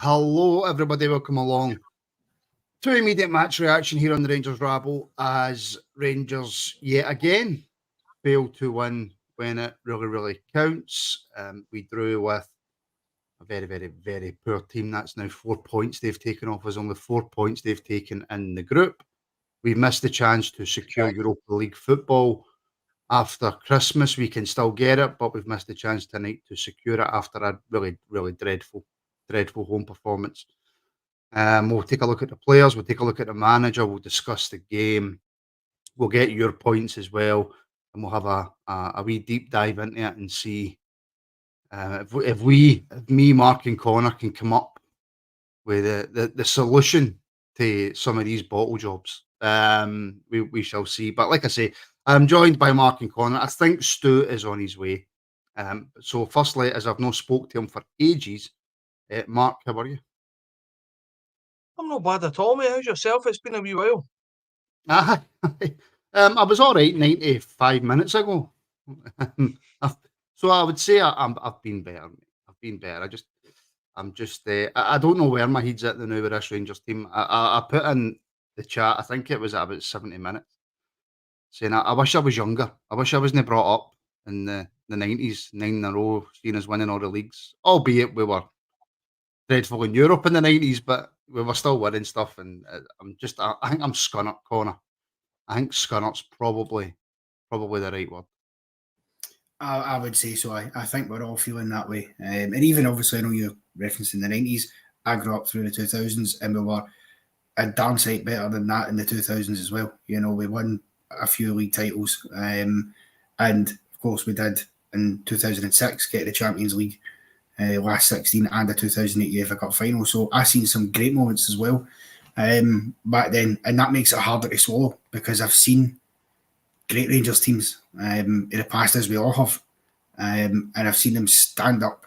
Hello, everybody. Welcome along to immediate match reaction here on the Rangers Rabble as Rangers yet again fail to win when it really counts. We drew with a very poor team. That's now 4 points they've taken off us, only 4 points they've taken in the group. We've missed the chance to secure Europa League football after Christmas. We can still get it, but we've missed the chance tonight to secure it after a really dreadful home performance. We'll take a look at the players, we'll take a look at the manager, we'll discuss the game, we'll get your points as well, and we'll have a wee deep dive into it and see if me, Mark and Connor can come up with the solution to some of these bottle jobs. We shall see. But like I say, I'm joined by Mark and Connor. I think Stu is on his way. So firstly, as I've not spoke to him for ages, Mark, how are you? I'm not bad at all, mate. How's yourself? It's been a wee while. I was all right 95 minutes ago. So I would say I've been better. I've been better. I don't know where my head's at the now with this Rangers team. I put in the chat, I think it was at about 70 minutes, saying I wish I was younger. I wish I wasn't brought up in the 90s, 9 in a row, seeing us winning all the leagues. Albeit we were dreadful in Europe in the 90s, but we were still winning stuff. And I think I'm Scunner, Connor. I think Scunner's probably the right word. I would say so. I think we're all feeling that way. And even obviously, I know you're referencing the 90s. I grew up through the 2000s and we were a damn sight better than that in the 2000s as well. You know, we won a few league titles. And of course, we did in 2006 get the Champions League last 16 and the 2008 UEFA Cup final. So I've seen some great moments as well back then. And that makes it harder to swallow because I've seen great Rangers teams in the past, as we all have, and I've seen them stand up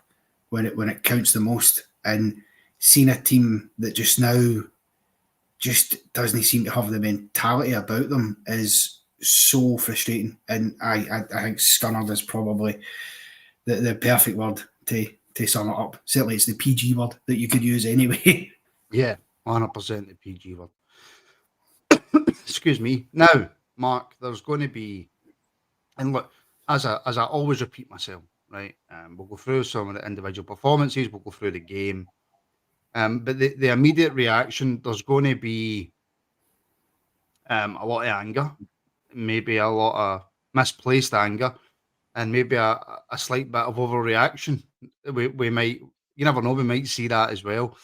when it counts the most, and seen a team that just now just doesn't seem to have the mentality about them is so frustrating. And I think scunnered is probably the perfect word to sum it up. Certainly, it's the PG word that you could use anyway. Yeah, 100% the PG word. Excuse me. Now, Mark, there's going to be, and look, as I always repeat myself, right? We'll go through some of the individual performances, we'll go through the game, but the immediate reaction, there's going to be a lot of anger, maybe a lot of misplaced anger, and maybe a slight bit of overreaction. We might, you never know, we might see that as well.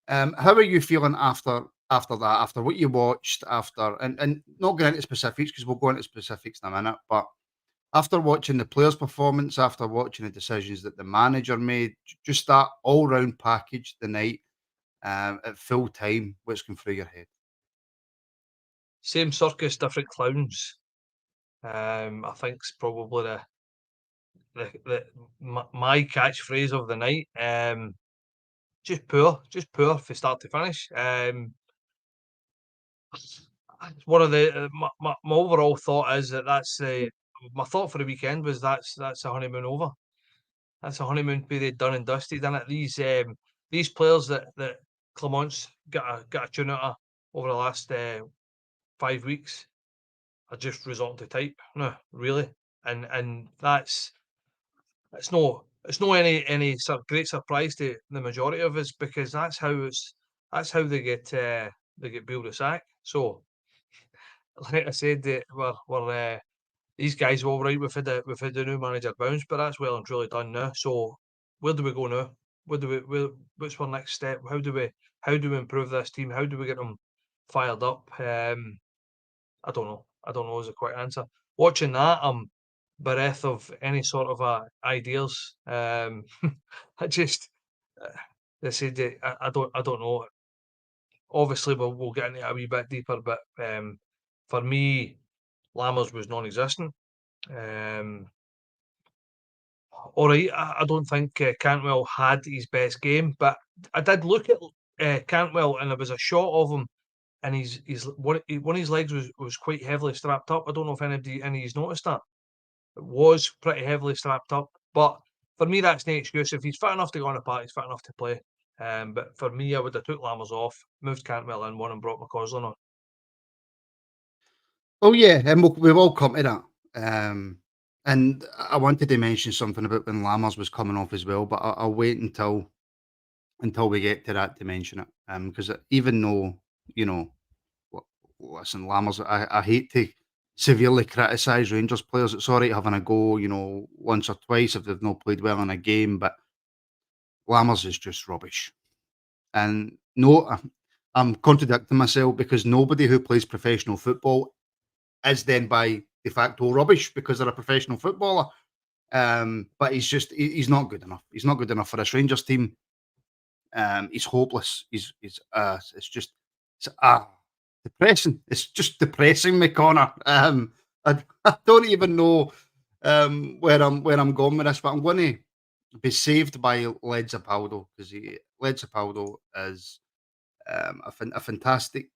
How are you feeling after that, after what you watched, and not going into specifics because we'll go into specifics in a minute, but after watching the players' performance, after watching the decisions that the manager made, just that all-round package the night at full time, what's going through your head? Same circus, different clowns. I think it's probably my catchphrase of the night. Just poor from start to finish. One of the my overall thought is that's my thought for the weekend was that's a honeymoon over. That's a honeymoon period done and dusted. And these players that Clement's got a tune out of over the last 5 weeks are just resorting to type. No, really, and it's no any sort of great surprise to the majority of us because that's how they get billed a sack. So, like I said, we're these guys are all right. We've had the new manager bounce, but that's well and truly done now. So, where do we go now? What's our next step? How do we improve this team? How do we get them fired up? I don't know. I don't know is a quick answer. Watching that, I'm bereft of any sort of ideas. I just, I said, I don't know. Obviously, we'll get into it a wee bit deeper, but for me, Lammers was non-existent. All right, I don't think Cantwell had his best game, but I did look at Cantwell, and there was a shot of him, and one of his legs was quite heavily strapped up. I don't know if any of you's noticed that. It was pretty heavily strapped up, but for me, that's no excuse. If he's fit enough to go on a park, he's fit enough to play. But for me, I would have took Lammers off, moved Cantwell in one, and brought McCausland on. Oh yeah, and we've all come to that. And I wanted to mention something about when Lammers was coming off as well, but I'll wait until we get to that to mention it. Because even though, you know, listen, Lammers, I hate to severely criticise Rangers players. It's all right having a go, you know, once or twice if they've not played well in a game, but Lammers is just rubbish. And no, I'm contradicting myself because nobody who plays professional football is then by de facto rubbish because they're a professional footballer. But he's not good enough. He's not good enough for this Rangers team. He's hopeless. It's just depressing. It's just depressing me, Connor. I don't even know where I'm going with this, but I'm going to be saved by Led Zapaldo because Led Zapaldo is a fantastic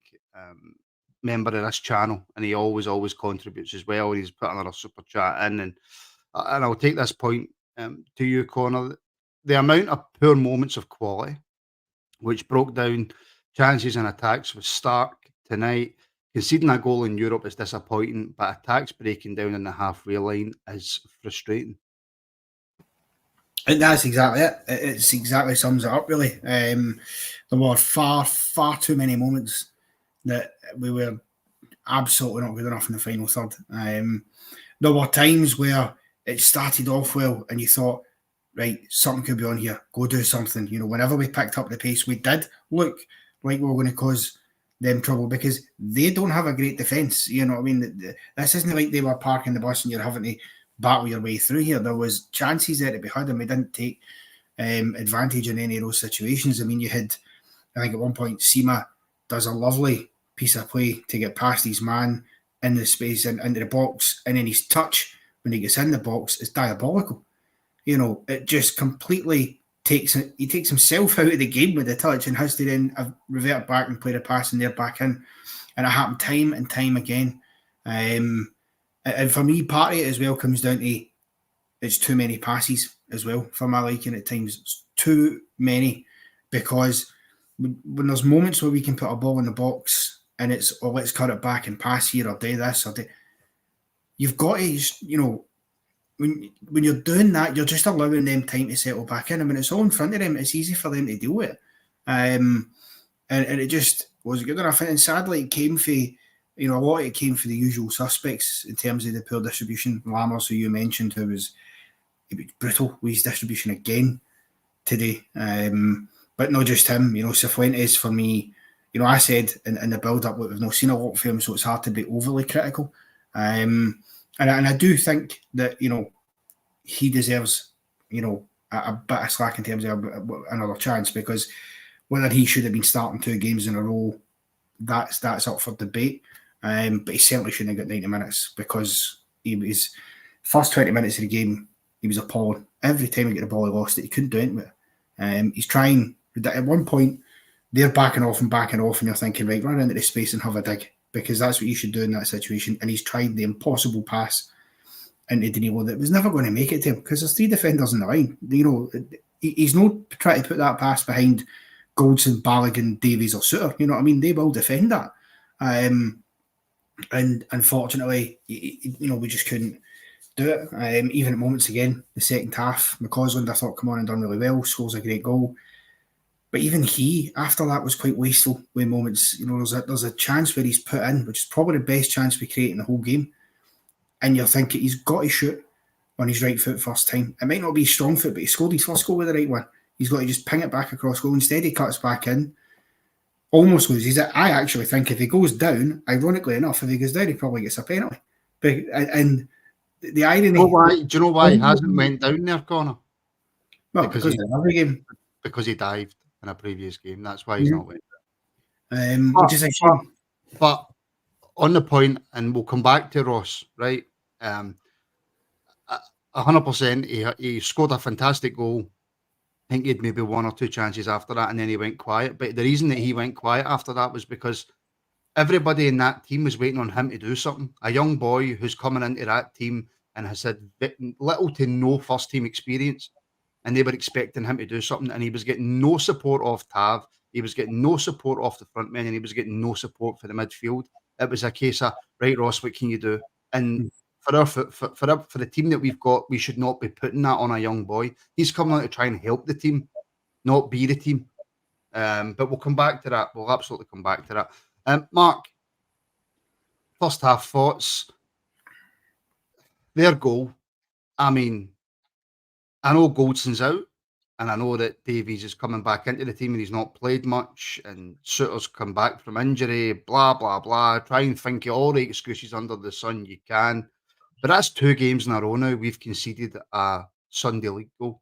member of this channel, and he always contributes as well. And he's put another super chat in, and I'll take this point to you, Connor. The amount of poor moments of quality, which broke down chances and attacks, was stark tonight. Conceding a goal in Europe is disappointing, but attacks breaking down in the halfway line is frustrating. And that's exactly it. It's exactly sums it up, really. There were far too many moments that we were absolutely not good enough in the final third. There were times where it started off well and you thought, right, something could be on here. Go do something. You know, whenever we picked up the pace, we did look like we were going to cause them trouble because they don't have a great defence. You know what I mean? This isn't like they were parking the bus and you're having to battle your way through here. There was chances there to be had and we didn't take advantage in any of those situations. I mean, you had, I think at one point, Sima does a lovely piece of play to get past his man in the space and into the box, and then his touch when he gets in the box is diabolical. You know, it just completely takes himself out of the game with the touch and has to then revert back and play the pass and they're back in. And it happened time and time again. And for me, part of it as well comes down to it's too many passes as well for my liking at times. It's too many because when there's moments where we can put a ball in the box and it's, oh, let's cut it back and pass here or do this or do, you've got to, you know, when you're doing that, you're just allowing them time to settle back in. I mean, it's all in front of them. It's easy for them to deal with it. And it just wasn't good enough. And sadly, it came for, you know, a lot of it came for the usual suspects in terms of the poor distribution. Lammers, who you mentioned, who was brutal with his distribution again today. But not just him, you know, Cifuentes for me, you know, I said in the build-up, we've not seen a lot for him, so it's hard to be overly critical. And I do think that, you know, he deserves, you know, a bit of slack in terms of another chance because whether he should have been starting 2 games in a row, that's up for debate. But he certainly shouldn't have got 90 minutes because he was first 20 minutes of the game, he was appalling. Every time he got the ball, he lost it. He couldn't do it with it. He's trying. At one point, they're backing off, and you're thinking, right, run into the space and have a dig because that's what you should do in that situation. And he's tried the impossible pass into Danilo that was never going to make it to him because there's 3 defenders in the line. You know, he's not trying to put that pass behind Goldson, Balogun, Davies, or Suter. You know what I mean? They will defend that. And unfortunately, you know, we just couldn't do it. Even at moments again, the second half, McCausland, I thought, come on and done really well, scores a great goal. But even he, after that, was quite wasteful with moments. You know, there's a chance where he's put in, which is probably the best chance we create in the whole game. And you're thinking he's got to shoot on his right foot first time. It might not be strong foot, but he scored his first goal with the right one. He's got to just ping it back across goal. Instead, he cuts back in, almost loses it. I actually think if he goes down, ironically enough, if he goes down, he probably gets a penalty. And the irony... Do you know why he hasn't went down there, Connor? Well, because of another game. Because he dived in a previous game. That's why he's not went down. Which is a shame. But on the point, and we'll come back to Ross, right? 100%. He scored a fantastic goal. I think he had maybe 1 or 2 chances after that, and then he went quiet. But the reason that he went quiet after that was because everybody in that team was waiting on him to do something. A young boy who's coming into that team and has had little to no first team experience. and they were expecting him to do something, and he was getting no support off Tav. He was getting no support off the front men, and he was getting no support for the midfield. It was a case of, right, Ross, what can you do? And for the team that we've got, we should not be putting that on a young boy. He's coming out to try and help the team, not be the team. But we'll come back to that. We'll absolutely come back to that. Mark, first half thoughts. Their goal. I mean, I know Goldson's out, and I know that Davies is coming back into the team and he's not played much, and Souttar's come back from injury, blah, blah, blah. Try and think of all the excuses under the sun you can. But that's 2 games in a row now. We've conceded a Sunday league goal.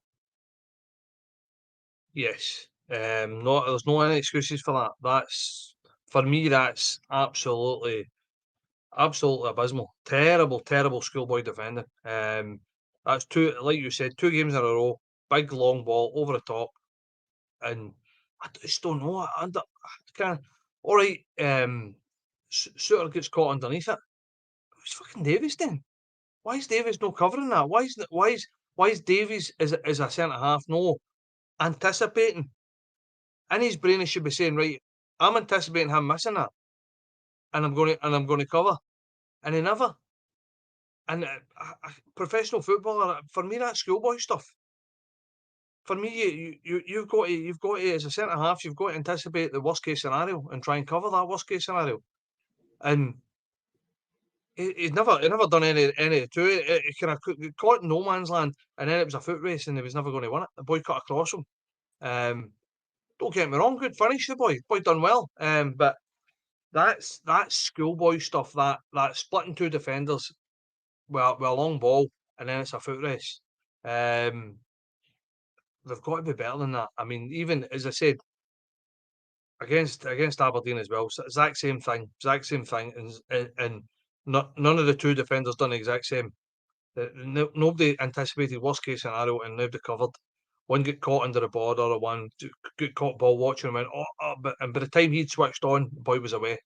Yes. There's no any excuses for that. That's, for me, that's absolutely abysmal. Terrible schoolboy defending. That's 2, like you said, 2 games in a row. Big long ball over the top, and I just don't know. I can't. All right, Souttar gets caught underneath it. Who's fucking Davies then? Why is Davies not covering that? Why is Davies as a centre half no anticipating? In his brain, he should be saying, right, I'm anticipating him missing that, and I'm going to cover, and he never. And professional footballer, for me, that's schoolboy stuff. For me, you've got to, as a centre half, you've got to anticipate the worst case scenario and try and cover that worst case scenario. And he's never done any of the two. He kind of caught in no man's land, and then it was a foot race, and he was never going to win it. The boy cut across him. Don't get me wrong, good finish, the boy. Boy done well. But that's schoolboy stuff. That splitting 2 defenders with a long ball, and then it's a foot race. They've got to be better than that. I mean, even as I said, against Aberdeen as well, exact same thing, and none of the 2 defenders done the exact same. Nobody anticipated worst case scenario, and nobody covered. One get caught under the border, or one get caught ball watching and went, and by the time he'd switched on, the boy was away.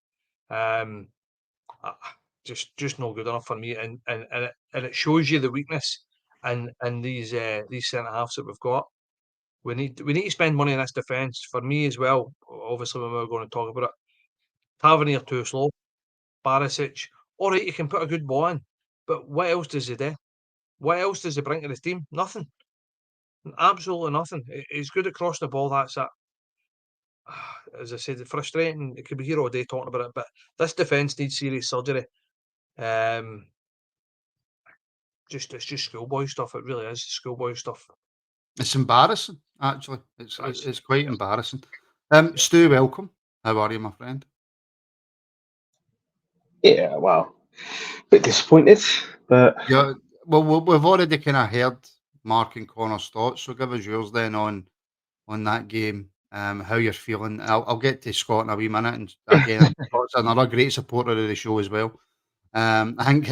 Just not good enough for me, and it shows you the weakness in these centre halves that we've got. We need to spend money on this defence. For me as well, obviously when we're going to talk about it, Tavernier too slow. Barisic, all right, you can put a good ball in, but what else does he do? What else does he bring to this team? Nothing. Absolutely nothing. He's good at crossing the ball, that's it. As I said, frustrating. It could be here all day talking about it, but this defence needs serious surgery. It's just schoolboy stuff. It really is schoolboy stuff. It's embarrassing, actually. It's quite embarrassing. Stu, welcome. How are you, my friend? Yeah, well, a bit disappointed, but yeah. Well, we've already kind of heard Mark and Connor's thoughts, so give us yours then on that game. How you're feeling. I'll get to Scott in a wee minute, and again, Scott's another great supporter of the show as well. I think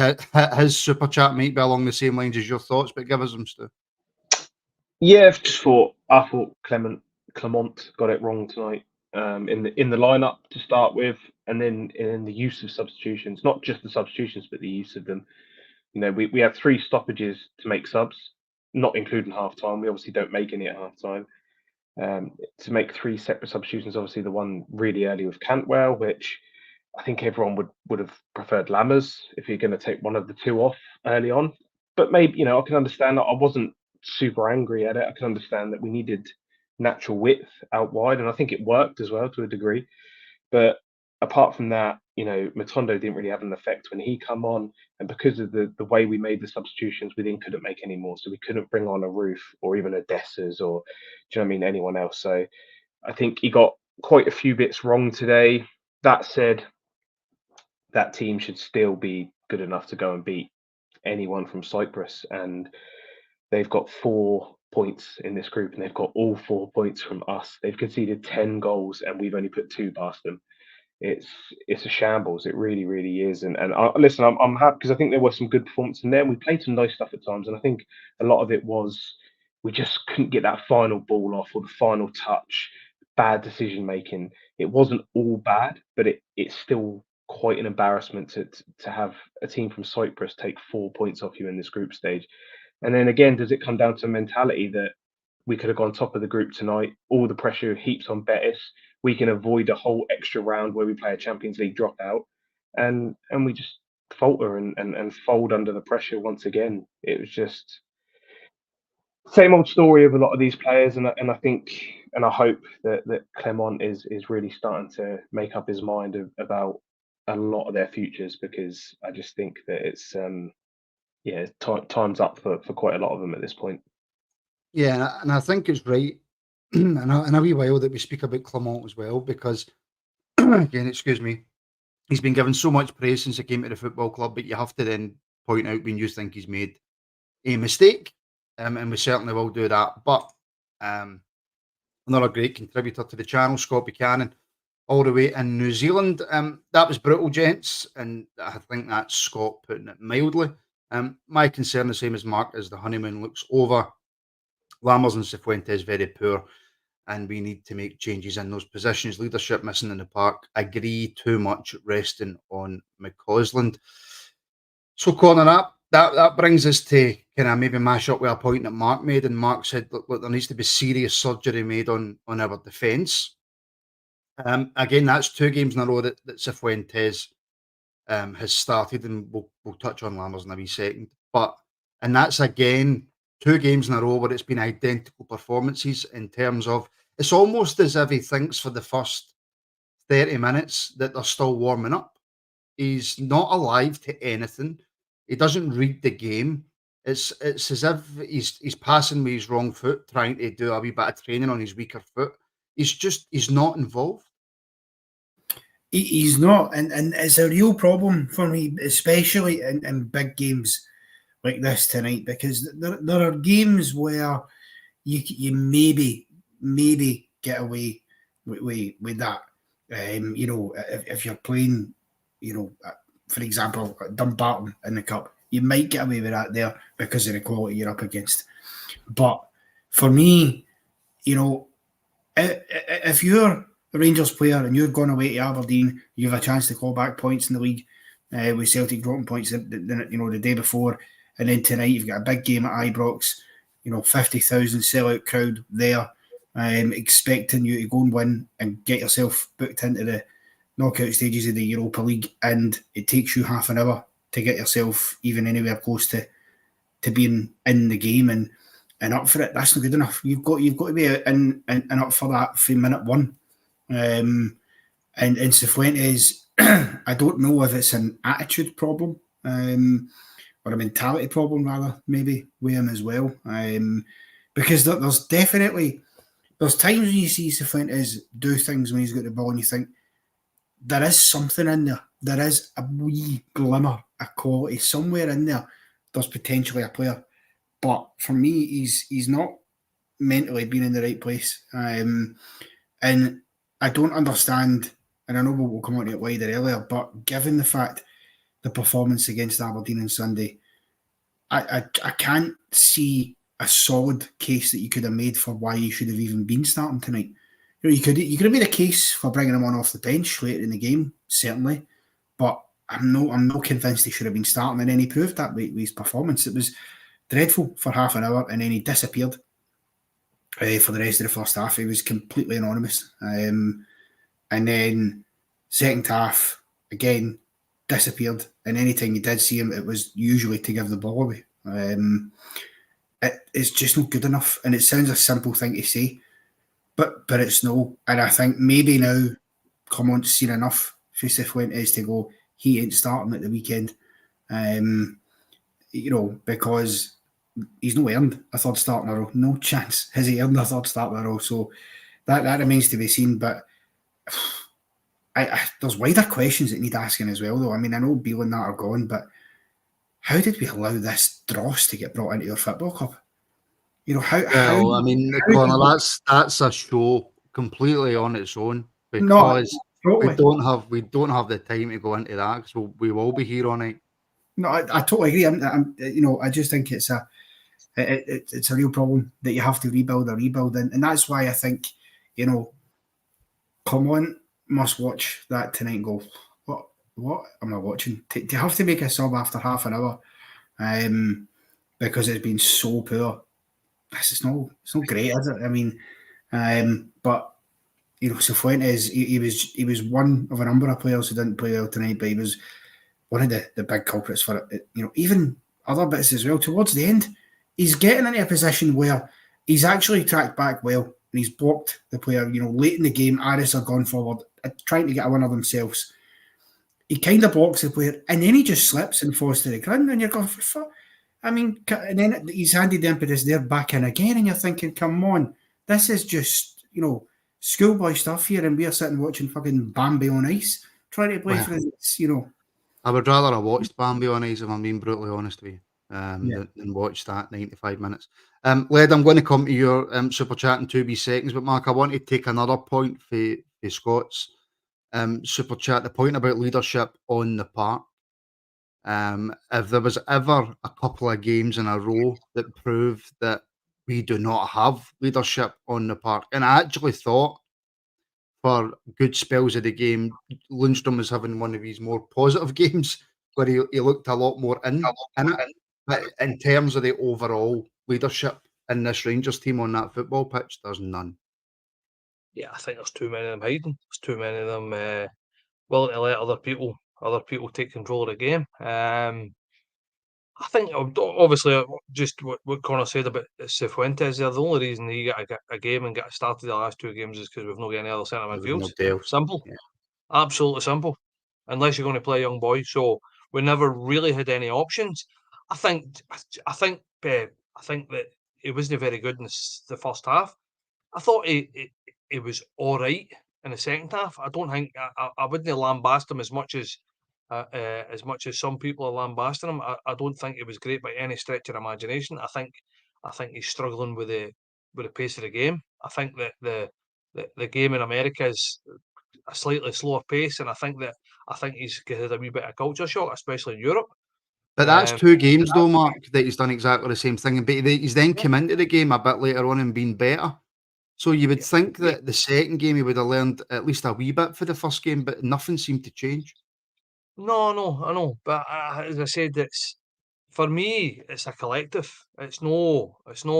his super chat might be along the same lines as your thoughts, but give us them, Stu. yeah, I thought Clement got it wrong tonight. In the lineup to start with, and then in the use of substitutions, not just the substitutions, but the use of them. You know, we have 3 stoppages to make subs, not including half time. We obviously don't make any at half time. To make 3 separate substitutions, obviously the one really early with Cantwell, which I think everyone would have preferred Lammers if you're going to take one of the 2 off early on. But maybe, I can understand that. I wasn't super angry at it. I can understand that we needed natural width out wide, and I think it worked as well to a degree. But apart from that, Matondo didn't really have an effect when he come on, and because of the way we made the substitutions, we then couldn't make any more. So we couldn't bring on a Roof or even a Dessers or, do you know what I mean, anyone else. So I think he got quite a few bits wrong today. That said, that team should still be good enough to go and beat anyone from Cyprus, and they've got 4 points in this group, and they've got all 4 points from us. They've conceded 10 goals, and we've only put 2 past them. It's a shambles. It really, really is. And listen, I'm happy because I think there was some good performance in there. And we played some nice stuff at times, and I think a lot of it was we just couldn't get that final ball off or the final touch. Bad decision making. It wasn't all bad, but it's still quite an embarrassment to have a team from Cyprus take 4 points off you in this group stage. And then again, does it come down to mentality that we could have gone top of the group tonight. All the pressure heaps on Betis. We can avoid a whole extra round where we play a Champions League dropout, and we just falter and fold under the pressure once again. It was just same old story of a lot of these players, and I think and I hope that Clement is really starting to make up his mind about a lot of their futures, because I just think that it's time's up for quite a lot of them at this point. Yeah, and I think it's right in a wee while that we speak about Clement as well, because again, excuse me, he's been given so much praise since he came to the football club, but you have to then point out when you think he's made a mistake, and we certainly will do that. But another great contributor to the channel, Scott Buchanan, all the way in New Zealand. That was brutal, gents, and I think that's Scott putting it mildly. My concern, the same as Mark, is the honeymoon looks over. Lammers and Cifuentes very poor, and we need to make changes in those positions. Leadership missing in the park. Agree, too much resting on McCausland. So, corner up. That brings us to kind of maybe mash up with a point that Mark made, and Mark said, look, there needs to be serious surgery made on our defence. Again, that's 2 games in a row that Cifuentes has started, and we'll touch on Lammers in a wee second. And that's again 2 games in a row where it's been identical performances in terms of, it's almost as if he thinks for the first 30 minutes that they're still warming up. He's not alive to anything. He doesn't read the game. It's as if he's passing with his wrong foot, trying to do a wee bit of training on his weaker foot. He's not involved. He's not, and it's a real problem for me, especially in big games like this tonight, because there are games where you maybe get away with that. If you're playing, for example, Dumbarton in the cup, you might get away with that there because of the quality you're up against. But for me, if you're a Rangers player and you're going away to Aberdeen, you have a chance to call back points in the league, with Celtic dropping points the day before, and then tonight you've got a big game at Ibrox, 50,000 sellout crowd there, expecting you to go and win and get yourself booked into the knockout stages of the Europa League, and it takes you half an hour to get yourself even anywhere close to being in the game and up for it. That's not good enough. You've got to be in and up for that from minute one. And Cifuentes, I don't know if it's an attitude problem, or a mentality problem rather, maybe with him as well. Because there's times when you see Cifuentes do things when he's got the ball and you think there is something in there. There is a wee glimmer of quality somewhere in there. There's potentially a player, but for me, he's not mentally being in the right place. And I don't understand, and I know we'll come on to it wider earlier, but given the fact the performance against Aberdeen on Sunday, I can't see a solid case that you could have made for why he should have even been starting tonight. You could have made a case for bringing him on off the bench later in the game, certainly, but I'm not convinced he should have been starting, and then he proved that with his performance. It was dreadful for half an hour, and then he disappeared for the rest of the first half. He was completely anonymous, and then second half again disappeared. And anytime you did see him, it was usually to give the ball away. It's just not good enough, and it sounds a simple thing to say, but it's no. And I think maybe now Clement's seen enough for Cifuentes to go, he ain't starting at the weekend, because he's not earned a third start in a row. No chance has he earned a third start in a row. So that remains to be seen. But there's wider questions that need asking as well, though. I mean, I know Beale and that are gone, but how did we allow this dross to get brought into your football club? I mean, Connor, that's a show completely on its own, because we don't have the time to go into that, because we will be here all night. No, I totally agree. I just think it's a real problem that you have to rebuild, and that's why I think, Clement must watch that tonight and go, what am I watching? To have to make a sub after half an hour, because it's been so poor it's not great, is it? I mean, but you know, Cifuentes, he was one of a number of players who didn't play well tonight, but he was one of the big culprits for it. You know, even other bits as well. Towards the end, he's getting into a position where he's actually tracked back well and he's blocked the player. You know, late in the game, Aris are gone forward, trying to get a winner themselves. He kind of blocks the player and then he just slips and falls to the ground, and you're going, for fuck. I mean, and then he's handed the impetus there back in again, and you're thinking, come on, this is just, you know, schoolboy stuff here, and we're sitting watching fucking Bambi on ice, trying to play for this, you know. I would rather have watched Bambi on ice, if I'm being brutally honest with you, than watch that 95 minutes. Led, I'm going to come to your super chat in 2 seconds, but Mark, I want to take another point for Scott's super chat, the point about leadership on the park. If there was ever a couple of games in a row that proved that we do not have leadership on the park, and I actually thought for good spells of the game, Lundstrom was having one of his more positive games where he looked a lot more in it. But in terms of the overall leadership in this Rangers team on that football pitch, there's none. Yeah, I think there's too many of them hiding. There's too many of them willing to let other people take control of the game. I think obviously just what Connor said about Cifuentes there, the only reason he got a game and got started the last 2 games is because we've not got any other centre midfields. Simple. Yeah. Absolutely simple. Unless you're going to play a young boy. So we never really had any options. I think that he wasn't very good in the first half. I thought he was all right in the second half. I don't think I wouldn't lambast him as much as some people are lambasting him. I don't think it was great by any stretch of imagination. I think he's struggling with the pace of the game. I think that the game in America is a slightly slower pace, and I think he's had a wee bit of culture shock, especially in Europe. But that's 2 games though, Mark, that he's done exactly the same thing. But he's then come into the game a bit later on and been better. So you would think that the second game he would have learned at least a wee bit for the first game, but nothing seemed to change. No, I know. But as I said, for me, it's a collective. It's no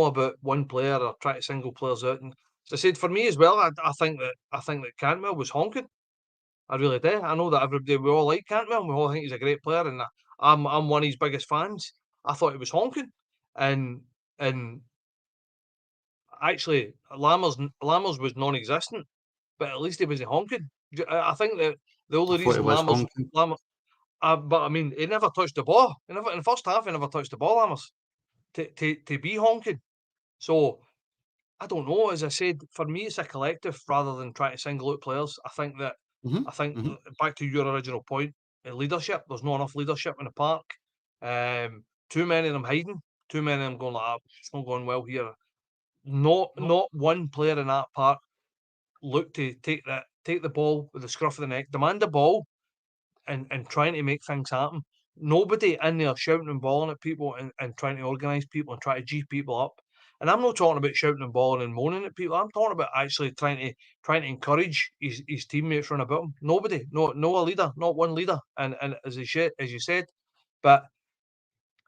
about one player or trying to single players out. And as I said, for me as well, I think that Cantwell was honking. I really do. I know that we all like Cantwell, and we all think he's a great player, and I'm one of his biggest fans. I thought he was honking, and actually Lammers was non-existent, but at least he wasn't honking. I think that the only reason Lammers, but I mean, he never touched the ball. In the first half, he never touched the ball, Lammers, to be honking. So I don't know. As I said, for me, it's a collective rather than trying to single out players. I think back to your original point, leadership. There's not enough leadership in the park. Too many of them hiding. Too many of them going like, it's not going well here. Not one player in that park looked to take the ball with the scruff of the neck, demand the ball, and trying to make things happen. Nobody in there shouting and bawling at people and trying to organise people and try to G people up. And I'm not talking about shouting and bawling and moaning at people. I'm talking about actually trying to encourage his teammates running about him. Nobody, no a leader, not one leader. And as you said, but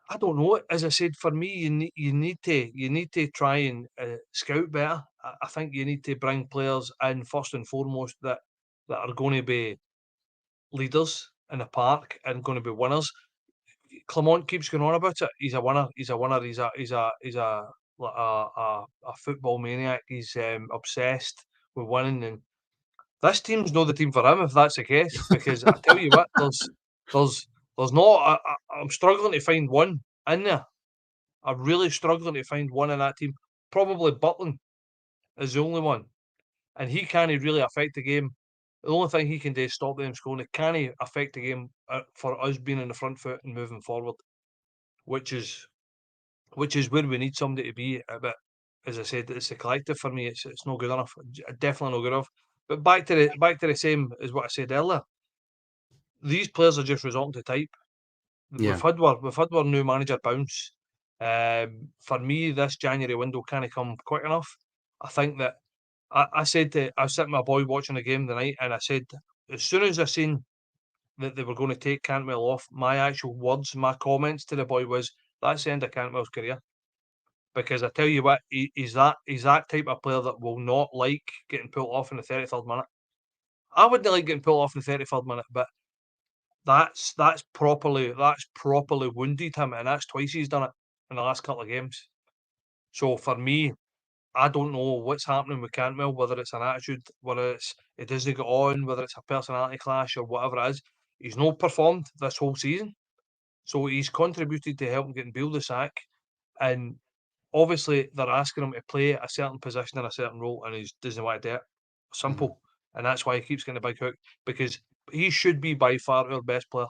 I don't know. As I said, for me, you need to try and scout better. I think you need to bring players in first and foremost that are going to be leaders in the park and going to be winners. Clement keeps going on about it. He's a winner. He's a football maniac. He's obsessed with winning, and this team's not the team for him if that's the case. Because I tell you what, there's not. I'm struggling to find one in there. I'm really struggling to find one in that team. Probably Butland is the only one, and he can't really affect the game. The only thing he can do is stop them scoring. It can't affect the game for us being in the front foot and moving forward, which is where we need somebody to be. But as I said, it's a collective for me. It's not good enough. Definitely not good enough. But back to the same as what I said earlier. These players are just resorting to type. Yeah. We've had our new manager bounce. For me, this January window can't come quick enough. I think that I was sitting with my boy watching the game tonight, and I said, as soon as I seen that they were going to take Cantwell off, my actual words, my comments to the boy was, that's the end of Cantwell's career. because I tell you what, he's that type of player that will not like getting pulled off in the 33rd minute. I wouldn't like getting pulled off in the 33rd minute, but that's properly wounded him, and that's twice he's done it in the last couple of games. So for me, I don't know what's happening with Cantwell, whether it's an attitude, whether it's it doesn't get on, whether it's a personality clash or whatever it is. He's not performed this whole season. So he's contributed to helping getting Beale the sack. And obviously they're asking him to play a certain position in a certain role and he doesn't want to do it. Simple. And that's why he keeps getting the big hook, because he should be by far our best player.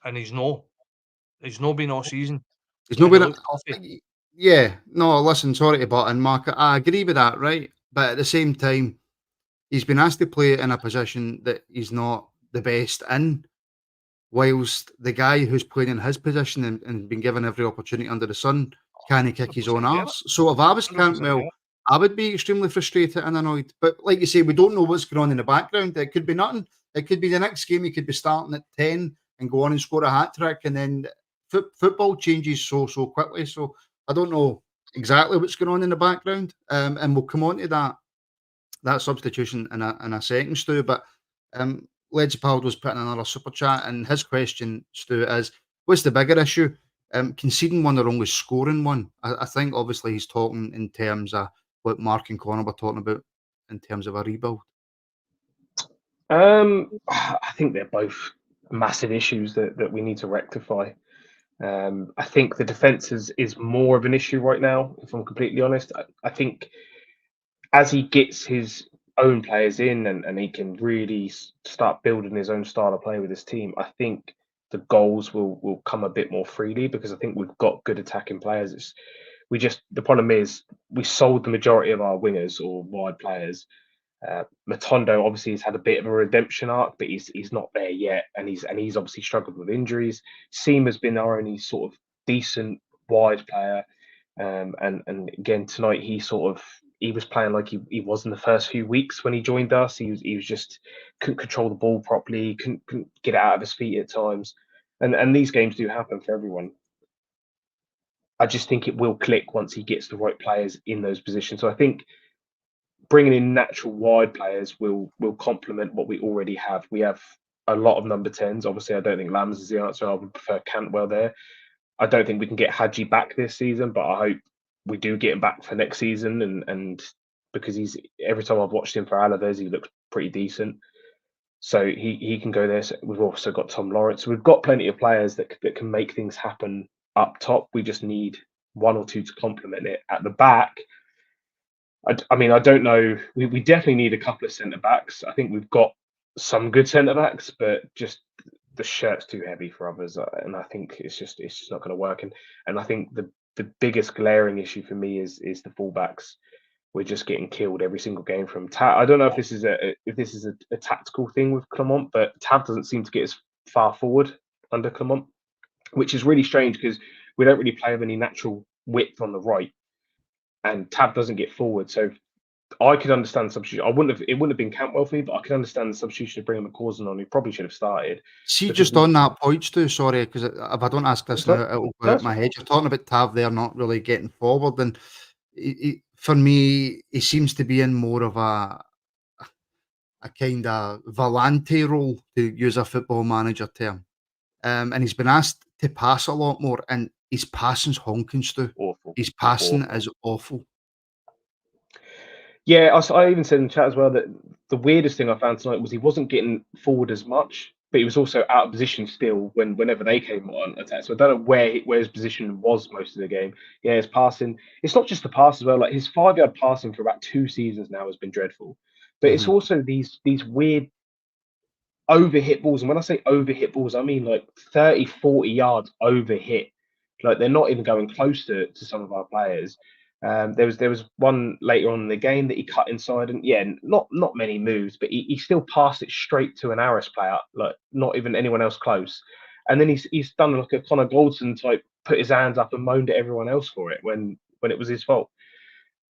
And he's no. He's not been all season. He's not And he been. looks coffee. Yeah, no, listen, sorry to butt in, Mark. I agree with that, right? But at the same time, he's been asked to play in a position that he's not the best in, whilst the guy who's playing in his position and been given every opportunity under the sun can't kick his own 100% get it. arse. So if I was 100% Cantwell, get it. I would be extremely frustrated and annoyed. But like you say, we don't know what's going on in the background. It could be nothing. It could be the next game he could be starting at 10 and go on and score a hat trick, and then football changes so quickly. So I don't know exactly what's going on in the background, and we'll come on to that substitution in a second, Stu. But Legipald was putting another super chat, and his question, Stu, is what's the bigger issue? Conceding one or only scoring one? I think obviously he's talking in terms of what Mark and Connor were talking about in terms of a rebuild. I think they're both massive issues that we need to rectify. I think the defence is more of an issue right now, if I'm completely honest. I think as he gets his own players in and he can really start building his own style of play with his team, I think the goals will come a bit more freely, because I think we've got good attacking players. The problem is we sold the majority of our wingers or wide players. Matondo obviously has had a bit of a redemption arc, but he's not there yet, and he's obviously struggled with injuries. Seema's been our only sort of decent wide player, and again tonight he was playing like he was in the first few weeks when he joined us. He was just couldn't control the ball properly, couldn't get it out of his feet at times, and these games do happen for everyone. I just think it will click once he gets the right players in those positions. So I think bringing in natural wide players will complement what we already have. We have a lot of number 10s. Obviously, I don't think Lambs is the answer. I would prefer Cantwell there. I don't think we can get Hadji back this season, but I hope we do get him back for next season. And because every time I've watched him for Alaves, he looks pretty decent. So he can go there. So we've also got Tom Lawrence. So we've got plenty of players that can make things happen up top. We just need one or two to complement it. At the back, I mean, I don't know. We definitely need a couple of centre backs. I think we've got some good centre backs, but just the shirt's too heavy for others, and I think it's just not going to work. And I think the biggest glaring issue for me is the fullbacks. We're just getting killed every single game from Tav. I don't know if this is a tactical thing with Clement, but Tav doesn't seem to get as far forward under Clement, which is really strange because we don't really play with any natural width on the right, and Tav doesn't get forward. So I could understand the substitution. It wouldn't have been Cantwell for me, but I could understand the substitution of bringing McCausland on, who probably should have started. See, just on that point, Stu, sorry, because if I don't ask this now, it'll go out my head. You're talking about Tav there not really getting forward, and for me, he seems to be in more of a kind of volante role, to use a football manager term. And he's been asked to pass a lot more, and his passing's honking, Stu. Awful. His passing is awful. Yeah, I even said in the chat as well that the weirdest thing I found tonight was he wasn't getting forward as much, but he was also out of position still whenever they came on attack. So I don't know where his position was most of the game. Yeah, his passing. It's not just the pass as well. Like his 5-yard passing for about 2 seasons now has been dreadful. But it's also these weird over-hit balls. And when I say over-hit balls, I mean like 30, 40 yards over-hit. Like they're not even going close to some of our players. There was one later on in the game that he cut inside, and yeah, not many moves, but he still passed it straight to an Aris player, like not even anyone else close. And then he's done like a Connor Goldson type, put his hands up and moaned at everyone else for it when it was his fault.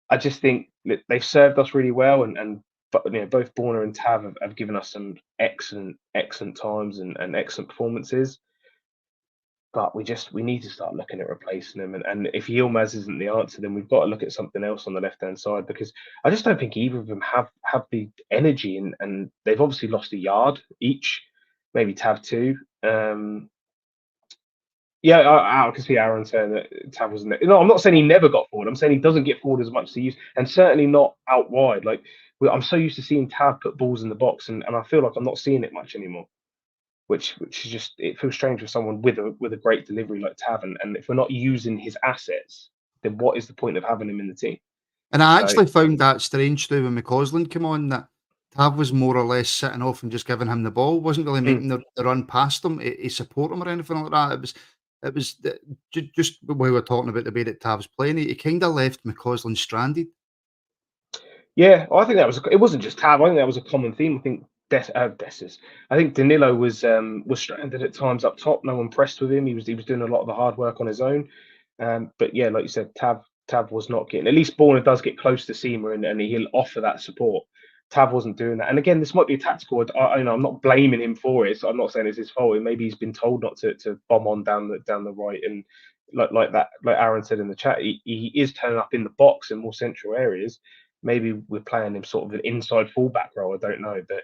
I just think that they've served us really well, and both Borna and Tav have given us some excellent times and excellent performances. but we need to start looking at replacing him. And if Yilmaz isn't the answer, then we've got to look at something else on the left-hand side, because I just don't think either of them have the energy, and they've obviously lost a yard each, maybe Tav 2. Yeah, I can see Aaron saying that Tav wasn't there. No, I'm not saying he never got forward. I'm saying he doesn't get forward as much as he used, and certainly not out wide. Like, I'm so used to seeing Tav put balls in the box, and I feel like I'm not seeing it much anymore. Which is just, it feels strange for someone with a great delivery like Tav, and if we're not using his assets, then what is the point of having him in the team? And I actually found that strange too when McCausland came on, that Tav was more or less sitting off and just giving him the ball, wasn't really making the run past him, he support him or anything like that. It was just when we were talking about the way that Tav's playing, he kind of left McCausland stranded. Yeah, I think it wasn't just Tav. I think that was a common theme. I think I think Danilo was stranded at times up top. No one pressed with him. He was doing a lot of the hard work on his own. But yeah, like you said, Tav was not getting. At least Borna does get close to Seema, and he'll offer that support. Tav wasn't doing that. And again, this might be a tactical. I'm not blaming him for it. So I'm not saying it's his fault. Maybe he's been told not to bomb on down the right, and like that, like Aaron said in the chat, he is turning up in the box in more central areas. Maybe we're playing him sort of an inside fullback role. I don't know, but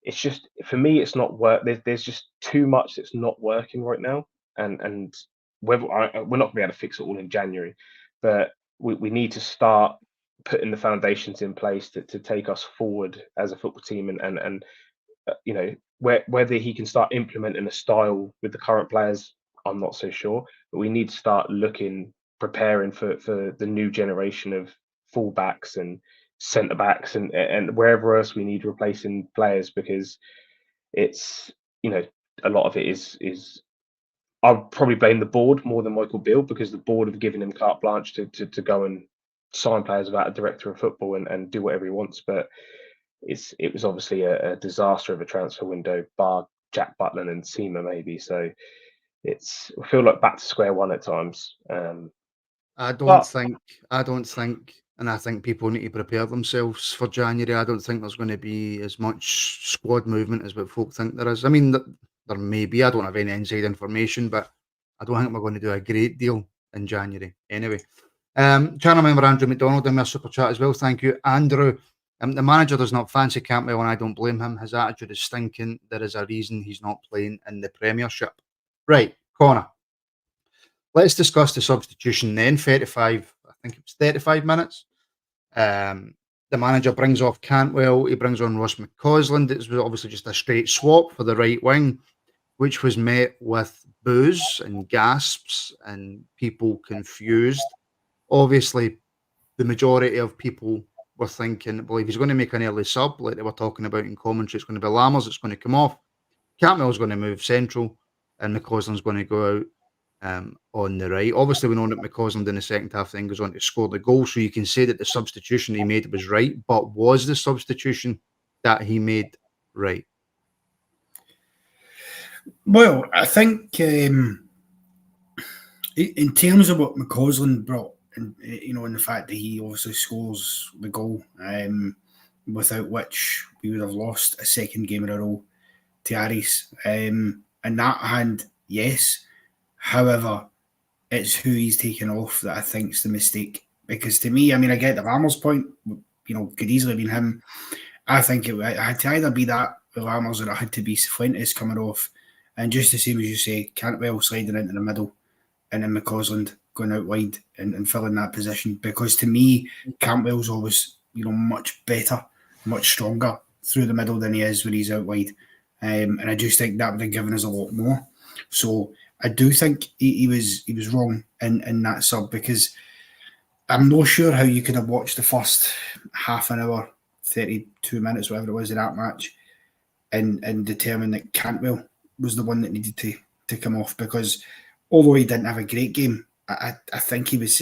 it's just, for me, it's not work. There's just too much that's not working right now, and whether we're not going to be able to fix it all in January, but we need to start putting the foundations in place to take us forward as a football team, and you know, whether he can start implementing a style with the current players, I'm not so sure, but we need to start preparing for the new generation of fullbacks and centre backs and wherever else we need replacing players, because it's, you know, a lot of it is I'll probably blame the board more than Michael Beale, because the board have given him carte blanche to go and sign players without a director of football and do whatever he wants. But it was obviously a disaster of a transfer window, bar Jack Butland and Seema maybe. So I feel like back to square one at times. I don't think, and I think people need to prepare themselves for January. I don't think there's going to be as much squad movement as what folk think there is. I mean, there may be. I don't have any inside information, but I don't think we're going to do a great deal in January. Anyway, trying to remember Andrew McDonald in my super chat as well. Thank you, Andrew. The manager does not fancy Cantwell, and I don't blame him. His attitude is stinking. There is a reason he's not playing in the Premiership. Right, Connor. Let's discuss the substitution then. 35, I think it was 35 minutes. The manager brings off Cantwell. He brings on Ross McCausland. It was obviously just a straight swap for the right wing, which was met with boos and gasps and people confused. Obviously, the majority of people were thinking, well, if he's going to make an early sub, like they were talking about in commentary, it's going to be Lammers, it's going to come off. Cantwell's going to move central, and McCausland's going to go out on the right. Obviously, we know that McCausland in the second half then goes on to score the goal, so you can say that the substitution he made was right, but was the substitution that he made right? Well, I think in terms of what McCausland brought, and you know, in the fact that he obviously scores the goal, without which we would have lost a second game in a row to Aris. And that hand, yes. However, it's who he's taken off that I think is the mistake. Because to me, I mean, I get the Lammers point, you know, could easily have been him. I think it had to either be that with Lammers, or it had to be Cifuentes coming off. And just the same as you say, Cantwell sliding into the middle, and then McCausland going out wide and filling that position. Because to me, Cantwell's always, you know, much better, much stronger through the middle than he is when he's out wide. And I just think that would have given us a lot more. So I do think he was wrong in that sub, because I'm not sure how you could have watched the first half an hour, 32 minutes, whatever it was, of that match, and determine that Cantwell was the one that needed to come off. Because although he didn't have a great game, I think he was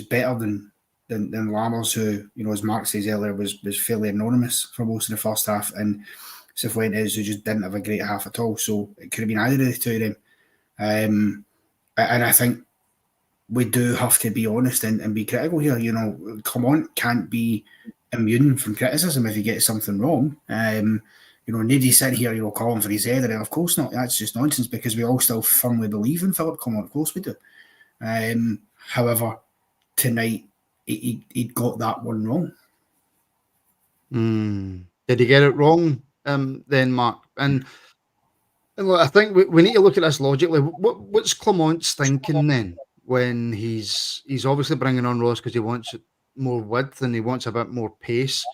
better than Lammers, who, you know, as Mark says earlier, was fairly anonymous for most of the first half, and Cifuentes, who just didn't have a great half at all. So it could have been either of the two of them. And I think we do have to be honest and be critical here. You know, Clement can't be immune from criticism if he gets something wrong. nobody's sitting here, calling for his head. And of course not. That's just nonsense because we all still firmly believe in Philip Clement. Of course we do. However, tonight he got that one wrong. Did he get it wrong then, Mark? And look, I think we need to look at this logically. What's Clement's thinking then when he's obviously bringing on Ross because he wants more width and he wants a bit more pace?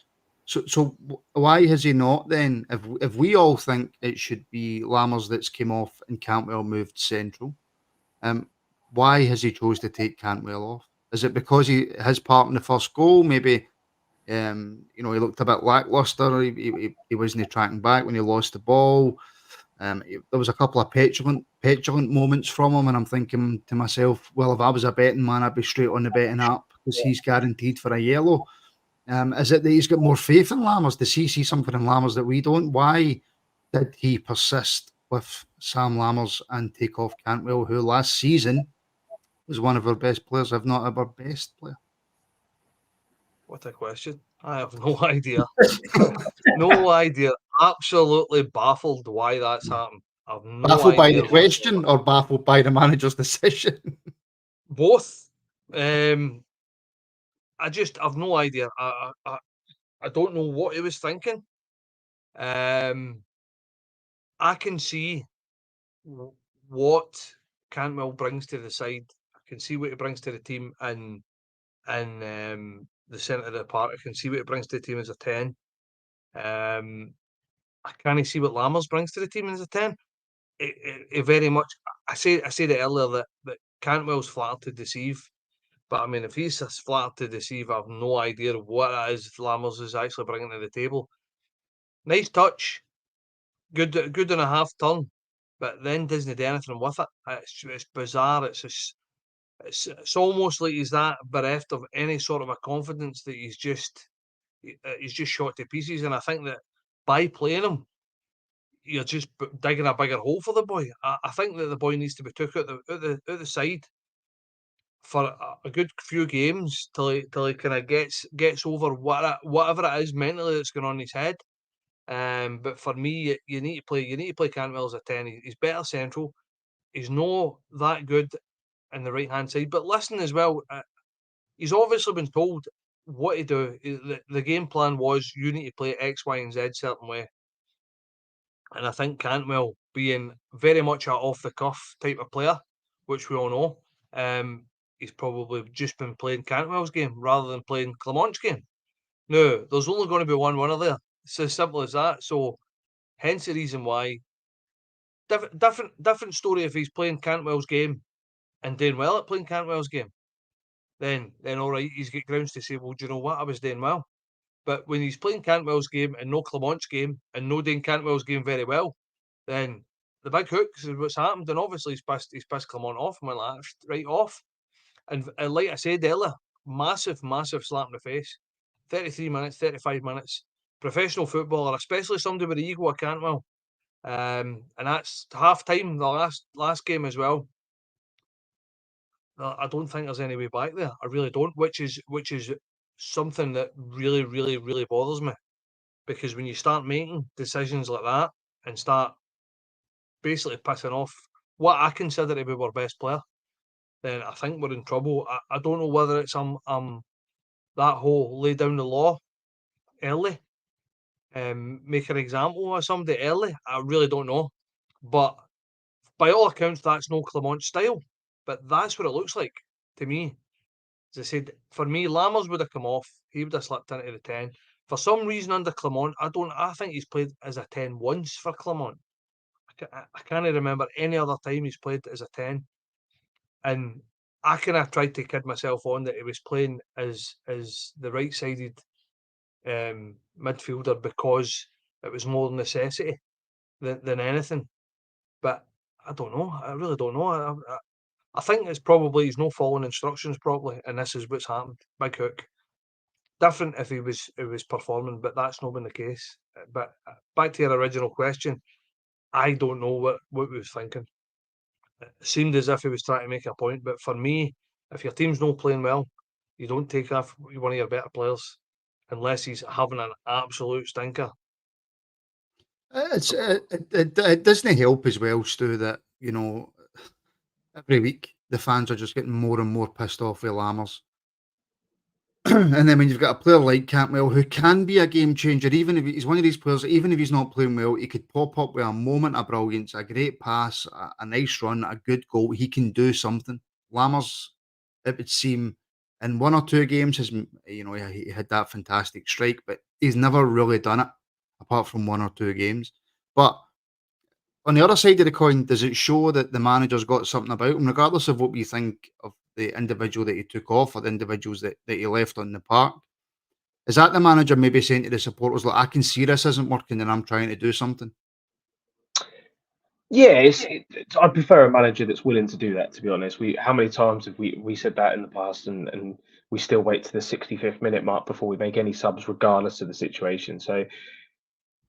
So why has he not then? If we all think it should be Lammers that's came off and Cantwell moved central, why has he chose to take Cantwell off? Is it because his part in the first goal maybe? He looked a bit lackluster. He wasn't tracking back when he lost the ball. There was a couple of petulant moments from him, and I'm thinking to myself, well, if I was a betting man, I'd be straight on the betting app because he's guaranteed for a yellow. Is it that he's got more faith in Lammers? Does he see something in Lammers that we don't? Why did he persist with Sam Lammers and take off Cantwell, who last season was one of our best players, if not our best player? What a question. I have no idea. No idea. Absolutely baffled why that's happened. I've no Baffled by idea the question or baffled by the manager's decision? Both. I've no idea. I don't know what he was thinking. I can see what Cantwell brings to the side. I can see what he brings to the team and the centre of the park. I can see what it brings to the team as a 10. I can't see what Lammers brings to the team as a 10. It very much. I said it earlier that Cantwell's flattered to deceive, but I mean, if he's flattered to deceive, I have no idea what it is Lammers is actually bringing to the table. Nice touch, good and a half turn, but then doesn't do anything with it. It's bizarre. It's almost like he's that bereft of any sort of a confidence that he's just shot to pieces. And I think that by playing him, you're just digging a bigger hole for the boy. I think that the boy needs to be took out the side for a good few games till he kind of gets over whatever it is mentally that's going on in his head. But for me, you need to play Cantwell as a 10. He's better central. He's not that good in the right hand side. But listen as well, he's obviously been told what to do. The game plan was you need to play X, Y, and Z certain way. And I think Cantwell, being very much an off the cuff type of player, which we all know, he's probably just been playing Cantwell's game rather than playing Clement's game. No, there's only going to be one winner there. It's as simple as that. So, hence the reason why. Different story if he's playing Cantwell's game and doing well at playing Cantwell's game. Then all right, he's got grounds to say, well, do you know what? I was doing well. But when he's playing Cantwell's game and no Clement's game and no doing Cantwell's game very well, then the big hook is what's happened. And obviously he's pissed Clement off and went like, right off. And like I said earlier, massive slap in the face. 33 minutes, 35 minutes. Professional footballer, especially somebody with the ego of Cantwell. And that's half time, the last game as well. I don't think there's any way back there. I really don't, which is something that really, really, really bothers me. Because when you start making decisions like that and start basically pissing off what I consider to be our best player, then I think we're in trouble. I don't know whether it's that whole lay down the law early, make an example of somebody early. I really don't know. But by all accounts, that's no Clement style. But that's what it looks like to me. As I said, for me, Lammers would have come off. He would have slipped into the 10. For some reason under Clement, I think he's played as a 10 once for Clement. I can't remember any other time he's played as a 10. And I kind of tried to kid myself on that he was playing as the right-sided midfielder because it was more necessity than anything. But I don't know. I really don't know. I think it's probably he's not following instructions properly, and this is what's happened. Big hook. Different if he was performing, but that's not been the case. But back to your original question, I don't know what he was thinking. It seemed as if he was trying to make a point, but for me, if your team's not playing well, you don't take off one of your better players unless he's having an absolute stinker. It doesn't help as well, Stu, that every week the fans are just getting more and more pissed off with Lammers. And then when you've got a player like Cantwell who can be a game changer, even if he's one of these players, even if he's not playing well, he could pop up with a moment of brilliance, a great pass, a nice run, a good goal. He can do something. Lammers, it would seem, in 1 or 2 games, he had that fantastic strike, but he's never really done it apart from 1 or 2 games. But on the other side of the coin, does it show that the manager's got something about him, regardless of what we think of the individual that he took off or the individuals that he left on the park? Is that the manager maybe saying to the supporters, "Look, I can see this isn't working and I'm trying to do something"? Yeah, I prefer a manager that's willing to do that, to be honest. How many times have we said that in the past, and we still wait to the 65th minute mark before we make any subs, regardless of the situation. So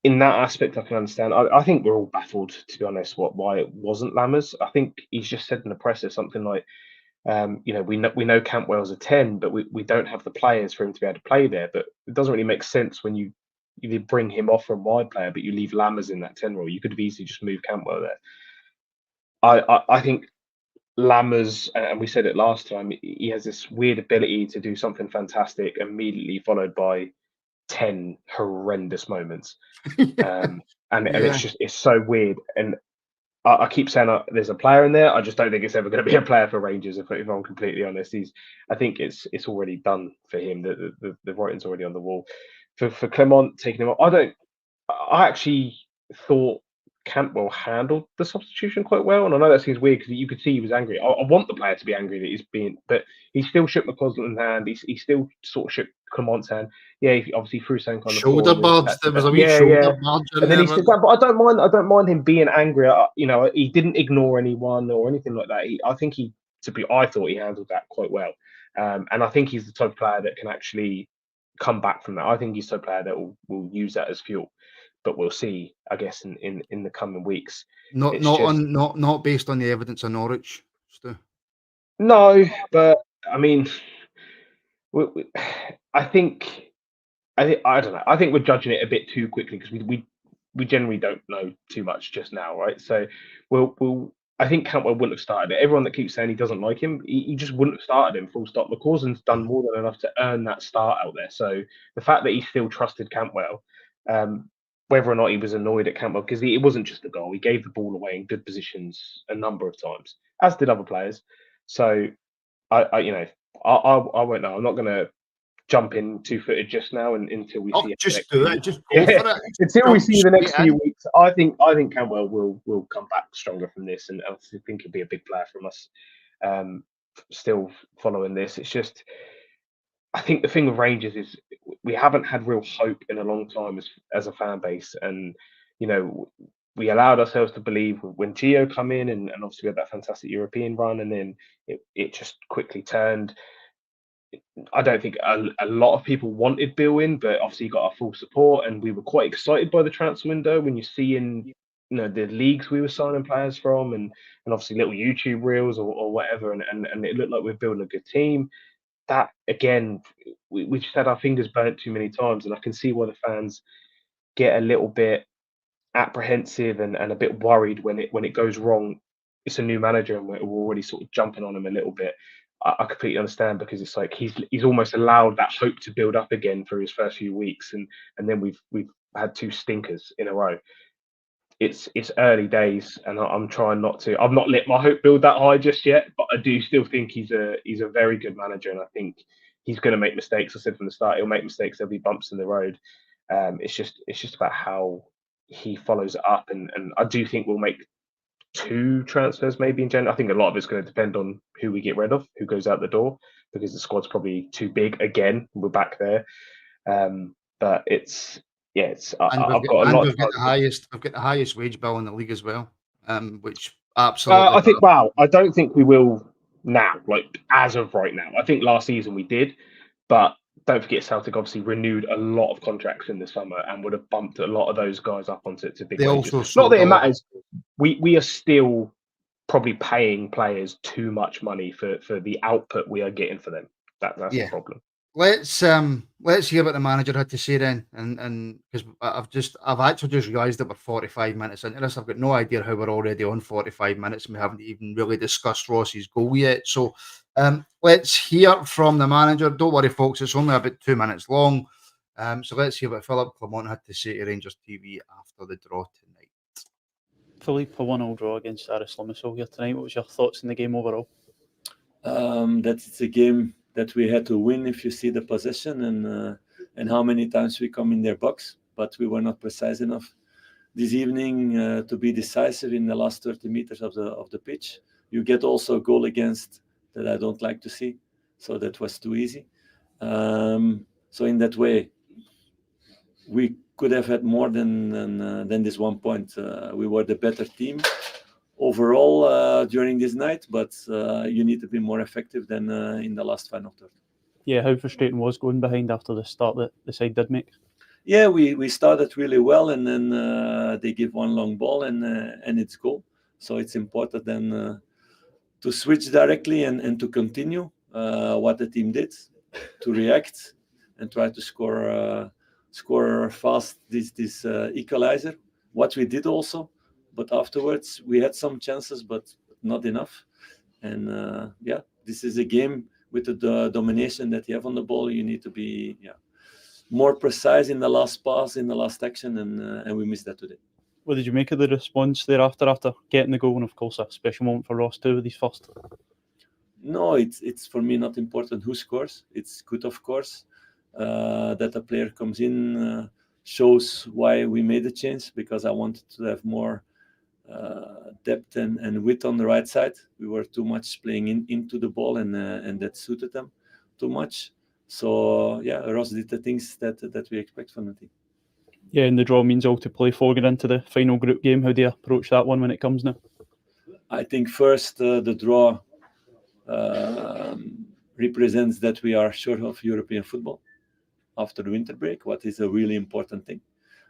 in that aspect, I can understand. I think we're all baffled, to be honest, why it wasn't Lammers. I think he's just said in the presser something like, we know Cantwell's a 10, but we don't have the players for him to be able to play there. But it doesn't really make sense when you bring him off from wide player, but you leave Lammers in that 10 role. You could have easily just moved Cantwell there. I think Lammers, and we said it last time, he has this weird ability to do something fantastic immediately followed by 10 horrendous moments. And it's so weird. And I keep saying there's a player in there. I just don't think it's ever going to be a player for Rangers. If I'm completely honest, I think it's already done for him. The writing's already on the wall. For Clement taking him off, I actually thought Cantwell handled the substitution quite well, and I know that seems weird because you could see he was angry. I want the player to be angry that he's being, but he still shook McCausland's hand. He still sort of shook Clement's hand. Yeah, he obviously threw something on the shoulder buds. There was a wee shoulder budge, and then he said that. But I don't mind him being angry. He didn't ignore anyone or anything like that. I thought he handled that quite well, and I think he's the type of player that can actually come back from that. I think he's the type of player that will use that as fuel. But we'll see, I guess, in the coming weeks. Not based on the evidence of Norwich, Stu. No, but I mean, I don't know. I think we're judging it a bit too quickly because we generally don't know too much just now, right? So I think Cantwell wouldn't have started it. Everyone that keeps saying he doesn't like him, he just wouldn't have started him. Full stop. McCausland's done more than enough to earn that start out there. So the fact that he still trusted Cantwell. Whether or not he was annoyed at Cantwell, because it wasn't just a goal. He gave the ball away in good positions a number of times, as did other players. So I won't know. I'm not going to jump in 2-footed just now until we see. Just do it. Just go for it. Until we see the next few weeks, I think Cantwell will come back stronger from this, and I think he'll be a big player from us. Still following this, it's just. I think the thing with Rangers is we haven't had real hope in a long time as a fan base, and we allowed ourselves to believe when Gio come in, and obviously we had that fantastic European run, and then it just quickly turned. I don't think a lot of people wanted Bill in, but obviously he got our full support, and we were quite excited by the transfer window when you see in the leagues we were signing players from, and obviously little YouTube reels or whatever, and it looked like we're building a good team. That again, we just had our fingers burnt too many times, and I can see why the fans get a little bit apprehensive and a bit worried when it goes wrong. It's a new manager, and we're already sort of jumping on him a little bit. I completely understand, because it's like he's almost allowed that hope to build up again for his first few weeks, and then we've had 2 stinkers in a row. It's early days, and I'm trying not to. I've not let my hope build that high just yet, but I do still think he's a very good manager, and I think he's going to make mistakes. I said from the start, he'll make mistakes. There'll be bumps in the road. It's just about how he follows it up, and I do think we'll make 2 transfers maybe in January. I think a lot of it's going to depend on who we get rid of, who goes out the door, because the squad's probably too big again. We're back there, but it's. Yeah, I've got the highest wage bill in the league as well, which absolutely. I don't think we will now, like as of right now. I think last season we did, but don't forget Celtic obviously renewed a lot of contracts in the summer and would have bumped a lot of those guys up onto big wages. Not that it matters. We are still probably paying players too much money for the output we are getting for them. That's the problem. let's hear what the manager had to say then, and because I've actually just realised that we're 45 minutes into this. I've got no idea how we're already on 45 minutes, and we haven't even really discussed Ross's goal yet. So, let's hear from the manager. Don't worry, folks; it's only about 2 minutes long. So let's hear what Philip Clement had to say to Rangers TV after the draw tonight. Philippe, a 1-1 draw against Aris here tonight. What was your thoughts on the game overall? That it's a game that we had to win if you see the possession and how many times we come in their box, but we were not precise enough this evening to be decisive in the last 30 meters of the pitch. You get also a goal against that I don't like to see, so that was too easy. So in that way, we could have had more than this 1 point. We were the better team overall during this night, but you need to be more effective than in the last final third. Yeah, how frustrating was going behind after the start that the side did make? Yeah, we started really well, and then they give one long ball and it's goal. So it's important then to switch directly and to continue what the team did, to react and try to score fast this equalizer. What we did also, but afterwards we had some chances, but not enough. And this is a game with the domination that you have on the ball. You need to be more precise in the last pass, in the last action, and we missed that today. What did you make of the response thereafter after getting the goal, and of course a special moment for Ross too with his first? No, it's for me not important who scores. It's good, of course, that a player comes in, shows why we made the change, because I wanted to have more depth and width on the right side. We were too much playing into the ball, and that suited them too much. So Ross did the things that we expect from the team. Yeah, and the draw means all to play for going into the final group game. How do you approach that one when it comes now? I think first the draw represents that we are sure of European football after the winter break, what is a really important thing.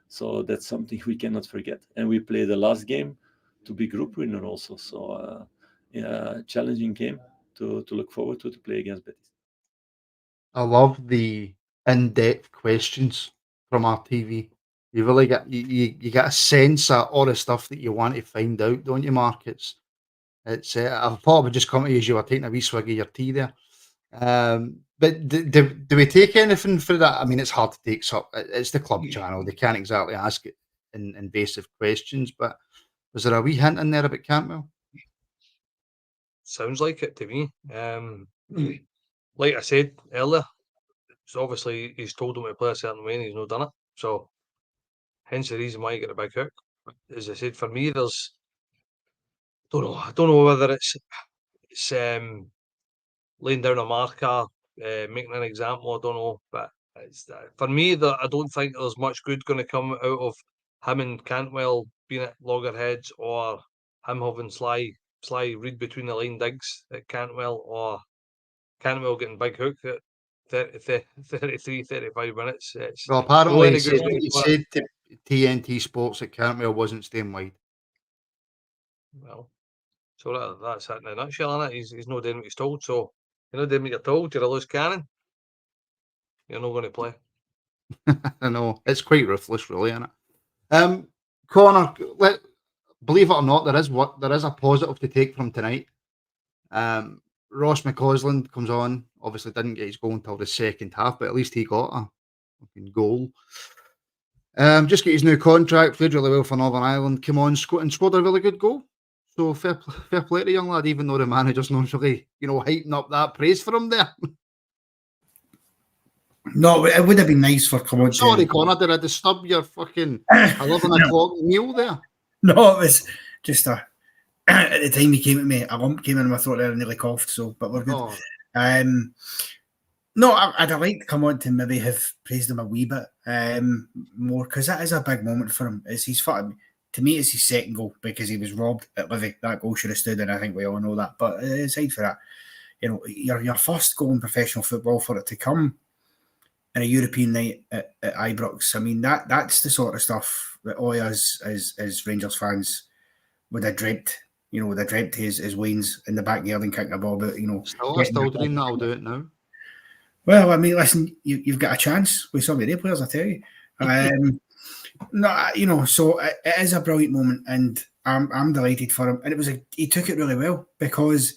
So that's something we cannot forget. And we play the last game to be group winner also. So challenging game to look forward to play against Betis. I love the in-depth questions from our TV. You really get you get a sense of all the stuff that you want to find out, don't you, Mark? It's I thought I would just come to you as you were taking a wee swig of your tea there. But do we take anything for that? I mean, it's hard to take. So it's the club channel; they can't exactly ask invasive questions. But was there a wee hint in there about Cantwell? Sounds like it to me. Like I said earlier, so obviously he's told him to play a certain way and he's not done it. So hence the reason why you get a big hook. As I said, for me, I don't know whether it's laying down a marker, making an example. I don't know, but for me, I don't think there's much good going to come out of him and Cantwell being at loggerheads, or him having sly read between the line digs at Cantwell, or Cantwell getting big hooked at 33, 35 minutes. Well, apparently he said good to TNT Sports that Cantwell wasn't staying wide. Well, so that's it in a nutshell, isn't it? He's not doing what he's told. So you're not doing what you're told. You're a loose cannon. You're not going to play. I know, it's quite ruthless, really, isn't it? Connor, believe it or not, there is a positive to take from tonight. Ross McCausland comes on. Obviously, didn't get his goal until the second half, but at least he got a fucking goal. Just get his new contract. Played really well for Northern Ireland. Came on, scored a really good goal. So fair play to the young lad, even though the manager's not really, hyping up that praise for him there. No, it would have been nice for Clement. Sorry, Connor, did I disturb your fucking 11 o'clock meal there? No, it was just at the time he came at me, a lump came in my throat there and nearly coughed. So, but we're good. Oh. No, I'd have liked to come on to maybe have praised him a wee bit more, because that is a big moment for him. It's his to me, it's his second goal, because he was robbed at Livy. That goal should have stood, and I think we all know that. But aside for that, your first goal in professional football, for it to come in a European night at Ibrox, I mean, that's the sort of stuff that all us as Rangers fans would have dreamt. Would have dreamt his Wayne's in the backyard and kicking a ball, but Still dream that I'll do it now. Well, I mean, listen, you've got a chance with some of the players, I tell you. No, you know, so it is a brilliant moment, and I'm delighted for him. And he took it really well because,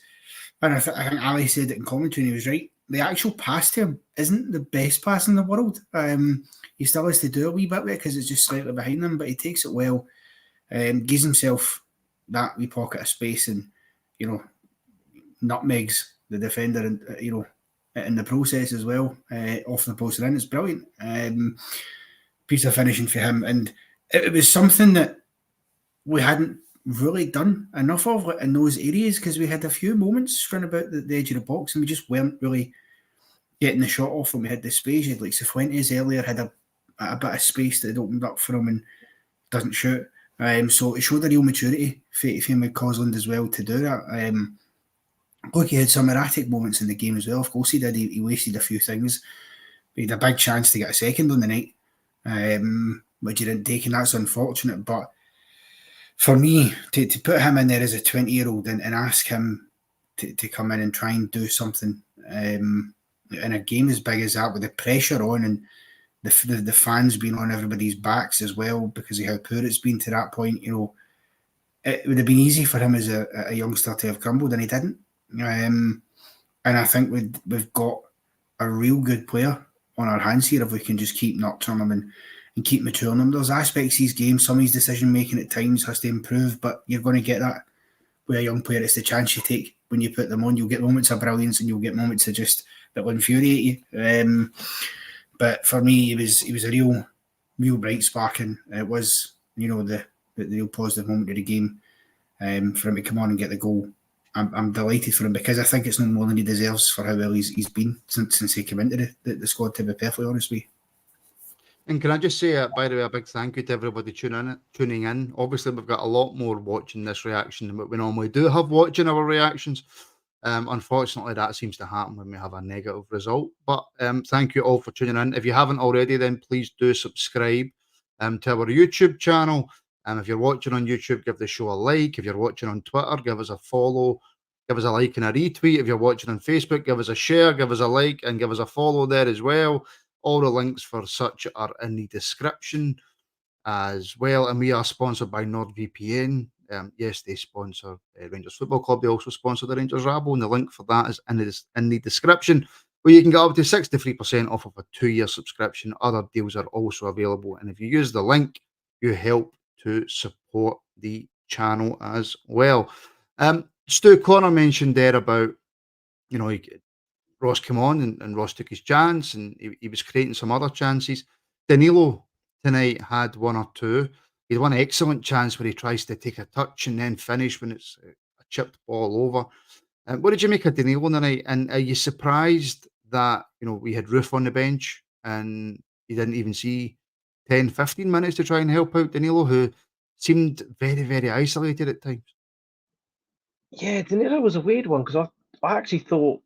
and I think Ali said it in commentary, and he was right. The actual pass to him isn't the best pass in the world. He still has to do a wee bit with it because it's just slightly behind him, but he takes it well, gives himself that wee pocket of space, and you know, nutmegs the defender, and you know, in the process as well, off the post and in. It's brilliant. Piece of finishing for him, and it was something that we hadn't really done enough of in those areas because we had a few moments running about the edge of the box and we just weren't really getting the shot off when we had the space. Like Cifuentes earlier had a bit of space that had opened up for him and doesn't shoot. So it showed a real maturity for McCausland as well to do that. Look, he had some erratic moments in the game as well. Of course he did. He wasted a few things. But he had a big chance to get a second on the night, which he didn't take, and that's unfortunate. But for me, to put him in there as a 20-year-old and ask him to come in and try and do something in a game as big as that, with the pressure on and the fans being on everybody's backs as well because of how poor it's been to that point, you know, it would have been easy for him as a youngster to have crumbled, and he didn't. And I think we've got a real good player on our hands here if we can just keep nurturing him and keep maturing him. There's aspects of his game, some of his decision making at times has to improve, but you're going to get that with a young player. It's the chance you take when you put them on. You'll get moments of brilliance and you'll get moments of just that will infuriate you. But for me, it was a real bright spark, and it was, you know, the real positive moment of the game for him to come on and get the goal. I'm delighted for him because I think it's no more than he deserves for how well he's been since he came into the squad, to be perfectly honest with you. And can I just say, by the way, a big thank you to everybody tuning in. Obviously, we've got a lot more watching this reaction than what we normally do have watching our reactions. Unfortunately, that seems to happen when we have a negative result. But thank you all for tuning in. If you haven't already, then please do subscribe to our YouTube channel. If you're watching on YouTube, give the show a like. If you're watching on Twitter, give us a follow. Give us a like and a retweet. If you're watching on Facebook, give us a share, give us a like, and give us a follow there as well. All the links for such are in the description as well. And we are sponsored by NordVPN. Yes, they sponsor Rangers Football Club. They also sponsor the Rangers Rabble, and the link for that is in the description, where you can get up to 63% off of a 2-year subscription. Other deals are also available. And if you use the link, you help to support the channel as well. Stu, Connor mentioned there about, you know, Ross came on and Ross took his chance and he was creating some other chances. Danilo tonight had one or two. He had one excellent chance where he tries to take a touch and then finish when it's a chipped ball over. What did you make of Danilo tonight? And are you surprised that, you know, we had Roof on the bench and he didn't even see 10, 15 minutes to try and help out Danilo, who seemed very, very isolated at times? Yeah, Danilo was a weird one because I actually thought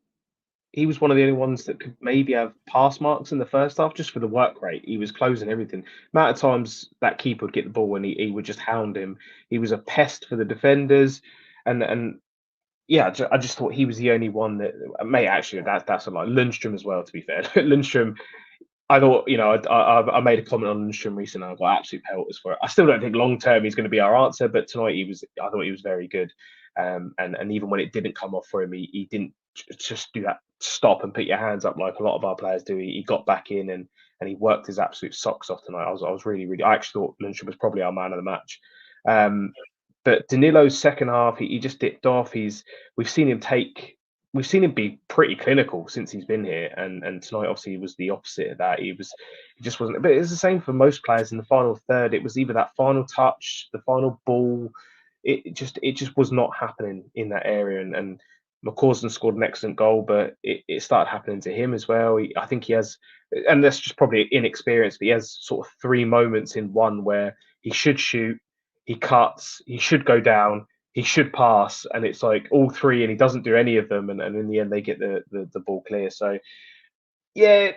he was one of the only ones that could maybe have pass marks in the first half just for the work rate. He was closing everything. Amount of times that keeper would get the ball and he would just hound him. He was a pest for the defenders, and yeah, I just thought he was the only one that. Mate, actually, that's a lie. Lundstrom as well. To be fair, Lundstrom. I thought, you know, I made a comment on Lundstrom recently. I got absolute pelters for it. I still don't think long term he's going to be our answer, but tonight I thought he was very good. And even when it didn't come off for him, he didn't just do that stop and put your hands up like a lot of our players do. He got back in and he worked his absolute socks off tonight. I was really. I actually thought Lundstrom was probably our man of the match. But Danilo's second half, he just dipped off. We've seen him be pretty clinical since he's been here, and tonight obviously was the opposite of that. He just wasn't. But it's the same for most players in the final third. It was either that final touch, the final ball. It just was not happening in that area. And McCausland scored an excellent goal, but it started happening to him as well. I think he has, and that's just probably inexperience, but he has sort of 3 moments in one where he should shoot, he cuts, he should go down, he should pass, and it's like all 3 and he doesn't do any of them, and in the end they get the ball clear. So yeah,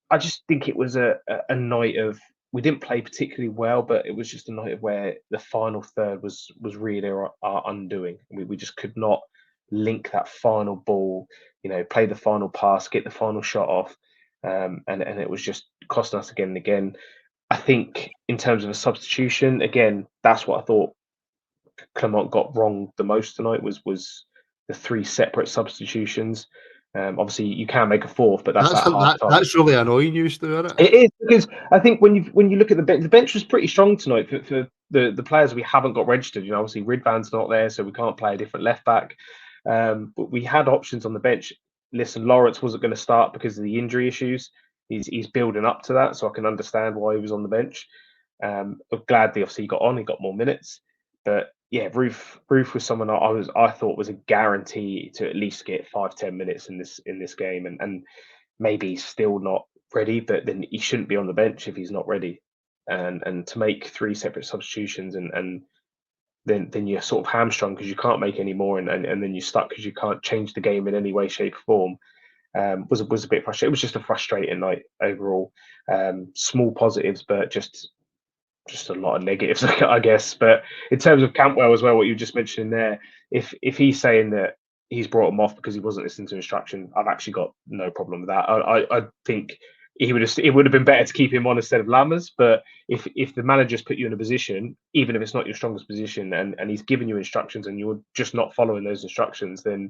I just think it was a night of, we didn't play particularly well, but it was just a night of where the final third was really our undoing. We just could not link that final ball, play the final pass, get the final shot off. And it was just costing us again and again. I think in terms of a substitution, again, that's what I thought Clement got wrong the most tonight was the 3 separate substitutions. Obviously, you can make a 4th, but that's half time. That's really annoying you, Stu, isn't it? It is, because I think when you look at the bench was pretty strong tonight for the players we haven't got registered. Obviously Ridvan's not there, so we can't play a different left back. But we had options on the bench. Listen, Lawrence wasn't going to start because of the injury issues. He's building up to that, so I can understand why he was on the bench. I'm glad obviously he got on. He got more minutes, but yeah, Roof was someone I thought was a guarantee to at least get 5-10 minutes in this game, and maybe he's still not ready, but then he shouldn't be on the bench if he's not ready. And to make 3 separate substitutions and then you're sort of hamstrung because you can't make any more, and then you're stuck because you can't change the game in any way, shape, or form. Was a bit frustrating. It was just a frustrating night overall. Small positives, but just a lot of negatives, I guess. But in terms of Cantwell as well, what you just mentioned there, if he's saying that he's brought him off because he wasn't listening to instruction, I've actually got no problem with that. I think it would have been better to keep him on instead of Lammers. But if the manager's put you in a position, even if it's not your strongest position, and he's given you instructions and you're just not following those instructions, then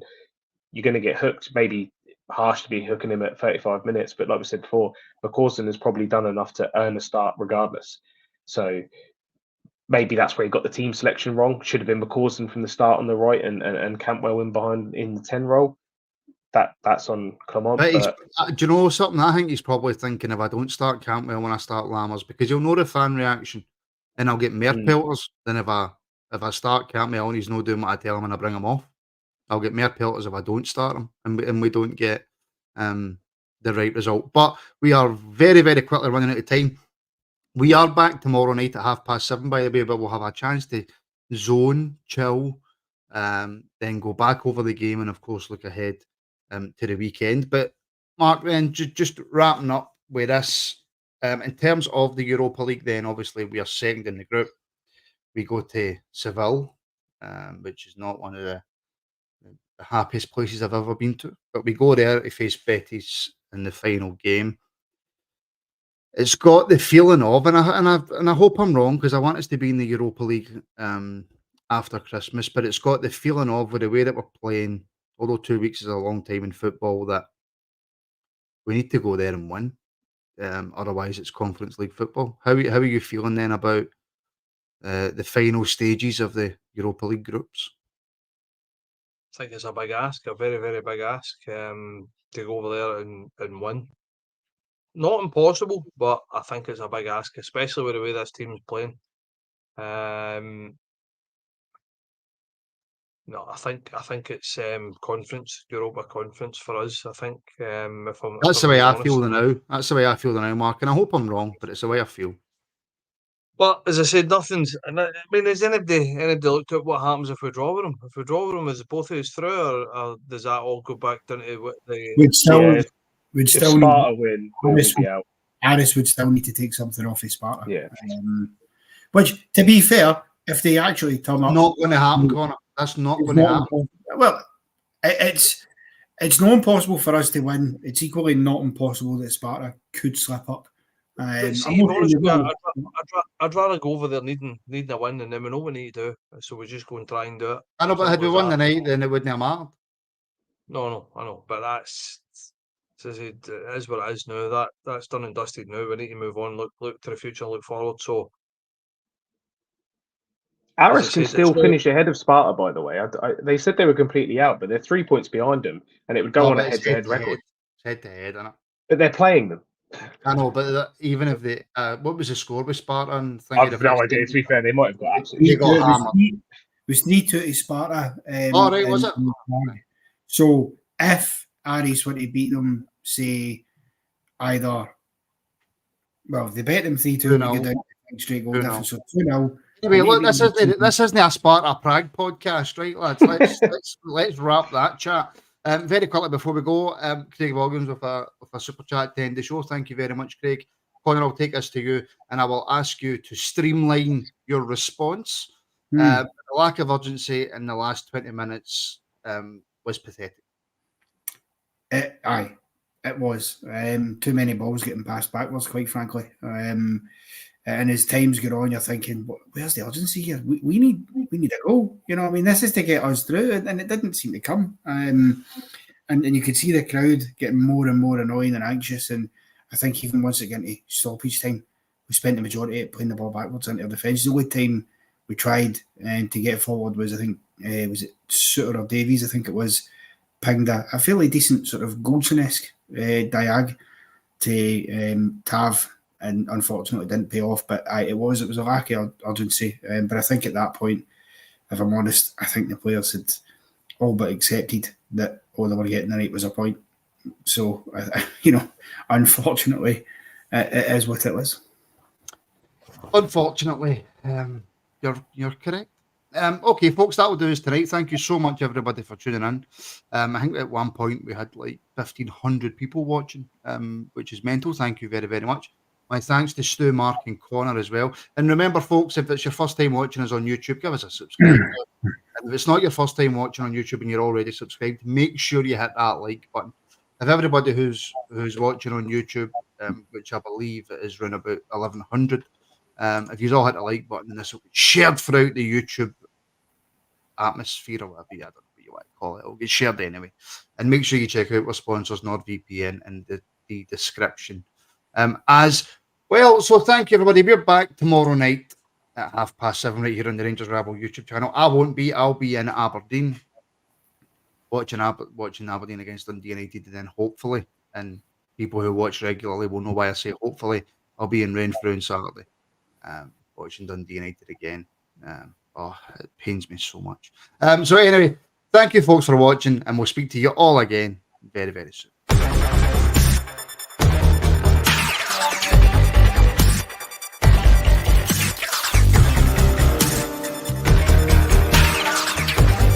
you're going to get hooked. Maybe harsh to be hooking him at 35 minutes, but like we said before, McCausland has probably done enough to earn a start regardless. So maybe that's where he got the team selection wrong. Should have been McCausland from the start on the right and Cantwell in behind in the 10 role. That's on Clement. But do you know something? I think he's probably thinking, if I don't start Cantwell when I start Lammers, because he'll know the fan reaction and I'll get more pelters than if I start Cantwell and he's not doing what I tell him and I bring him off. I'll get more pelters if I don't start him and we don't get the right result. But we are very, very quickly running out of time. We are back tomorrow night at 7:30, by the way, but we'll have a chance to zone, chill, then go back over the game and, of course, look ahead to the weekend. But, Mark, then, just wrapping up with this, in terms of the Europa League, then, obviously, we are second in the group. We go to Seville, which is not one of the happiest places I've ever been to. But we go there to face Betis in the final game. It's got the feeling of, and I hope I'm wrong because I want us to be in the Europa League after Christmas, but it's got the feeling of, with the way that we're playing, although 2 weeks is a long time in football, that we need to go there and win. Otherwise, it's Conference League football. How are you feeling then about the final stages of the Europa League groups? I think it's a big ask, a very, very big ask, to go over there and win. Not impossible, but I think it's a big ask, especially with the way this team's playing. No, I think it's Europa Conference for us. I think that's the way I feel now. That's the way I feel now, Mark, and I hope I'm wrong, but it's the way I feel. Well, as I said, nothing's. I mean, has anybody looked at what happens if we draw with them? If we draw with them, is both of us through, or does that all go back down to the? We'd still Sparta win, we would be out. Aris would still need to take something off his Sparta. Yeah. Which, to be fair, if they actually turn up, not going to happen, Connor. That's not going to happen. Well, it's not impossible for us to win. It's equally not impossible that Sparta could slip up. See, honestly, I'd rather go over there needing a win, and then we know we need to do. So we just go and try and do it. I know, but had we won the night, then it wouldn't have mattered. No, I know, but that's. It is what it is now. That's done and dusted now. We need to move on, look to the future, look forward. So Aris can still finish ahead of Sparta, by the way. They said they were completely out, but they're 3 points behind them, and it would go on a head-to-head record. Head-to-head, isn't it? But they're playing them. I know, but even if they, what was the score with Sparta? I've no idea. To be fair, they might have got absolutely. It was 3-2 to Sparta. Oh, right, was it? So if Aris were to beat them, say, either, well, they bet them 3-2 and they go down to straight goal difference, so 2-0. Anyway, look, this isn't a Sparta Prague podcast, right, lads? Let's wrap that chat. Very quickly before we go, Craig Williams with a super chat to end the show. Thank you very much, Craig. Connor, I'll take us to you, and I will ask you to streamline your response. The lack of urgency in the last 20 minutes was pathetic. Aye, it was. Too many balls getting passed backwards, quite frankly. And as times go on, you're thinking, where's the urgency here? We need a goal. You know what I mean? This is to get us through, and it didn't seem to come. And you could see the crowd getting more and more annoying and anxious. And I think even once it got into stoppage time, we spent the majority of it playing the ball backwards into our defence. The only time we tried to get forward was, I think, was it Suter or Davies? I think it was, pinged a fairly decent sort of Goldson-esque diag to Tav, and unfortunately didn't pay off. But it was a lack of urgency. But I think at that point, if I'm honest, I think the players had all but accepted that all they were getting tonight was a point. So, unfortunately, it is what it was. Unfortunately, you're correct. Okay, folks, that will do us tonight. Thank you so much, everybody, for tuning in. I think at one point we had like 1,500 people watching, which is mental. Thank you very, very much. My thanks to Stu, Mark, and Connor as well. And remember, folks, if it's your first time watching us on YouTube, give us a subscribe. And if it's not your first time watching on YouTube and you're already subscribed, make sure you hit that like button. If everybody who's watching on YouTube, which I believe is around about 1,100, if you all hit the like button, this will be shared throughout the YouTube atmosphere, or whatever, I don't know what you want to call it. It'll get shared anyway. And make sure you check out our sponsors, NordVPN, in the description. As well, so thank you, everybody. We're back tomorrow night at 7:30 right here on the Rangers Rabble YouTube channel. I'll be in Aberdeen watching Aberdeen against Dundee United, and then hopefully, and people who watch regularly will know why I say hopefully, I'll be in Renfrew on Saturday, watching Dundee United again. It pains me so much. So anyway, thank you folks for watching, and we'll speak to you all again very, very soon.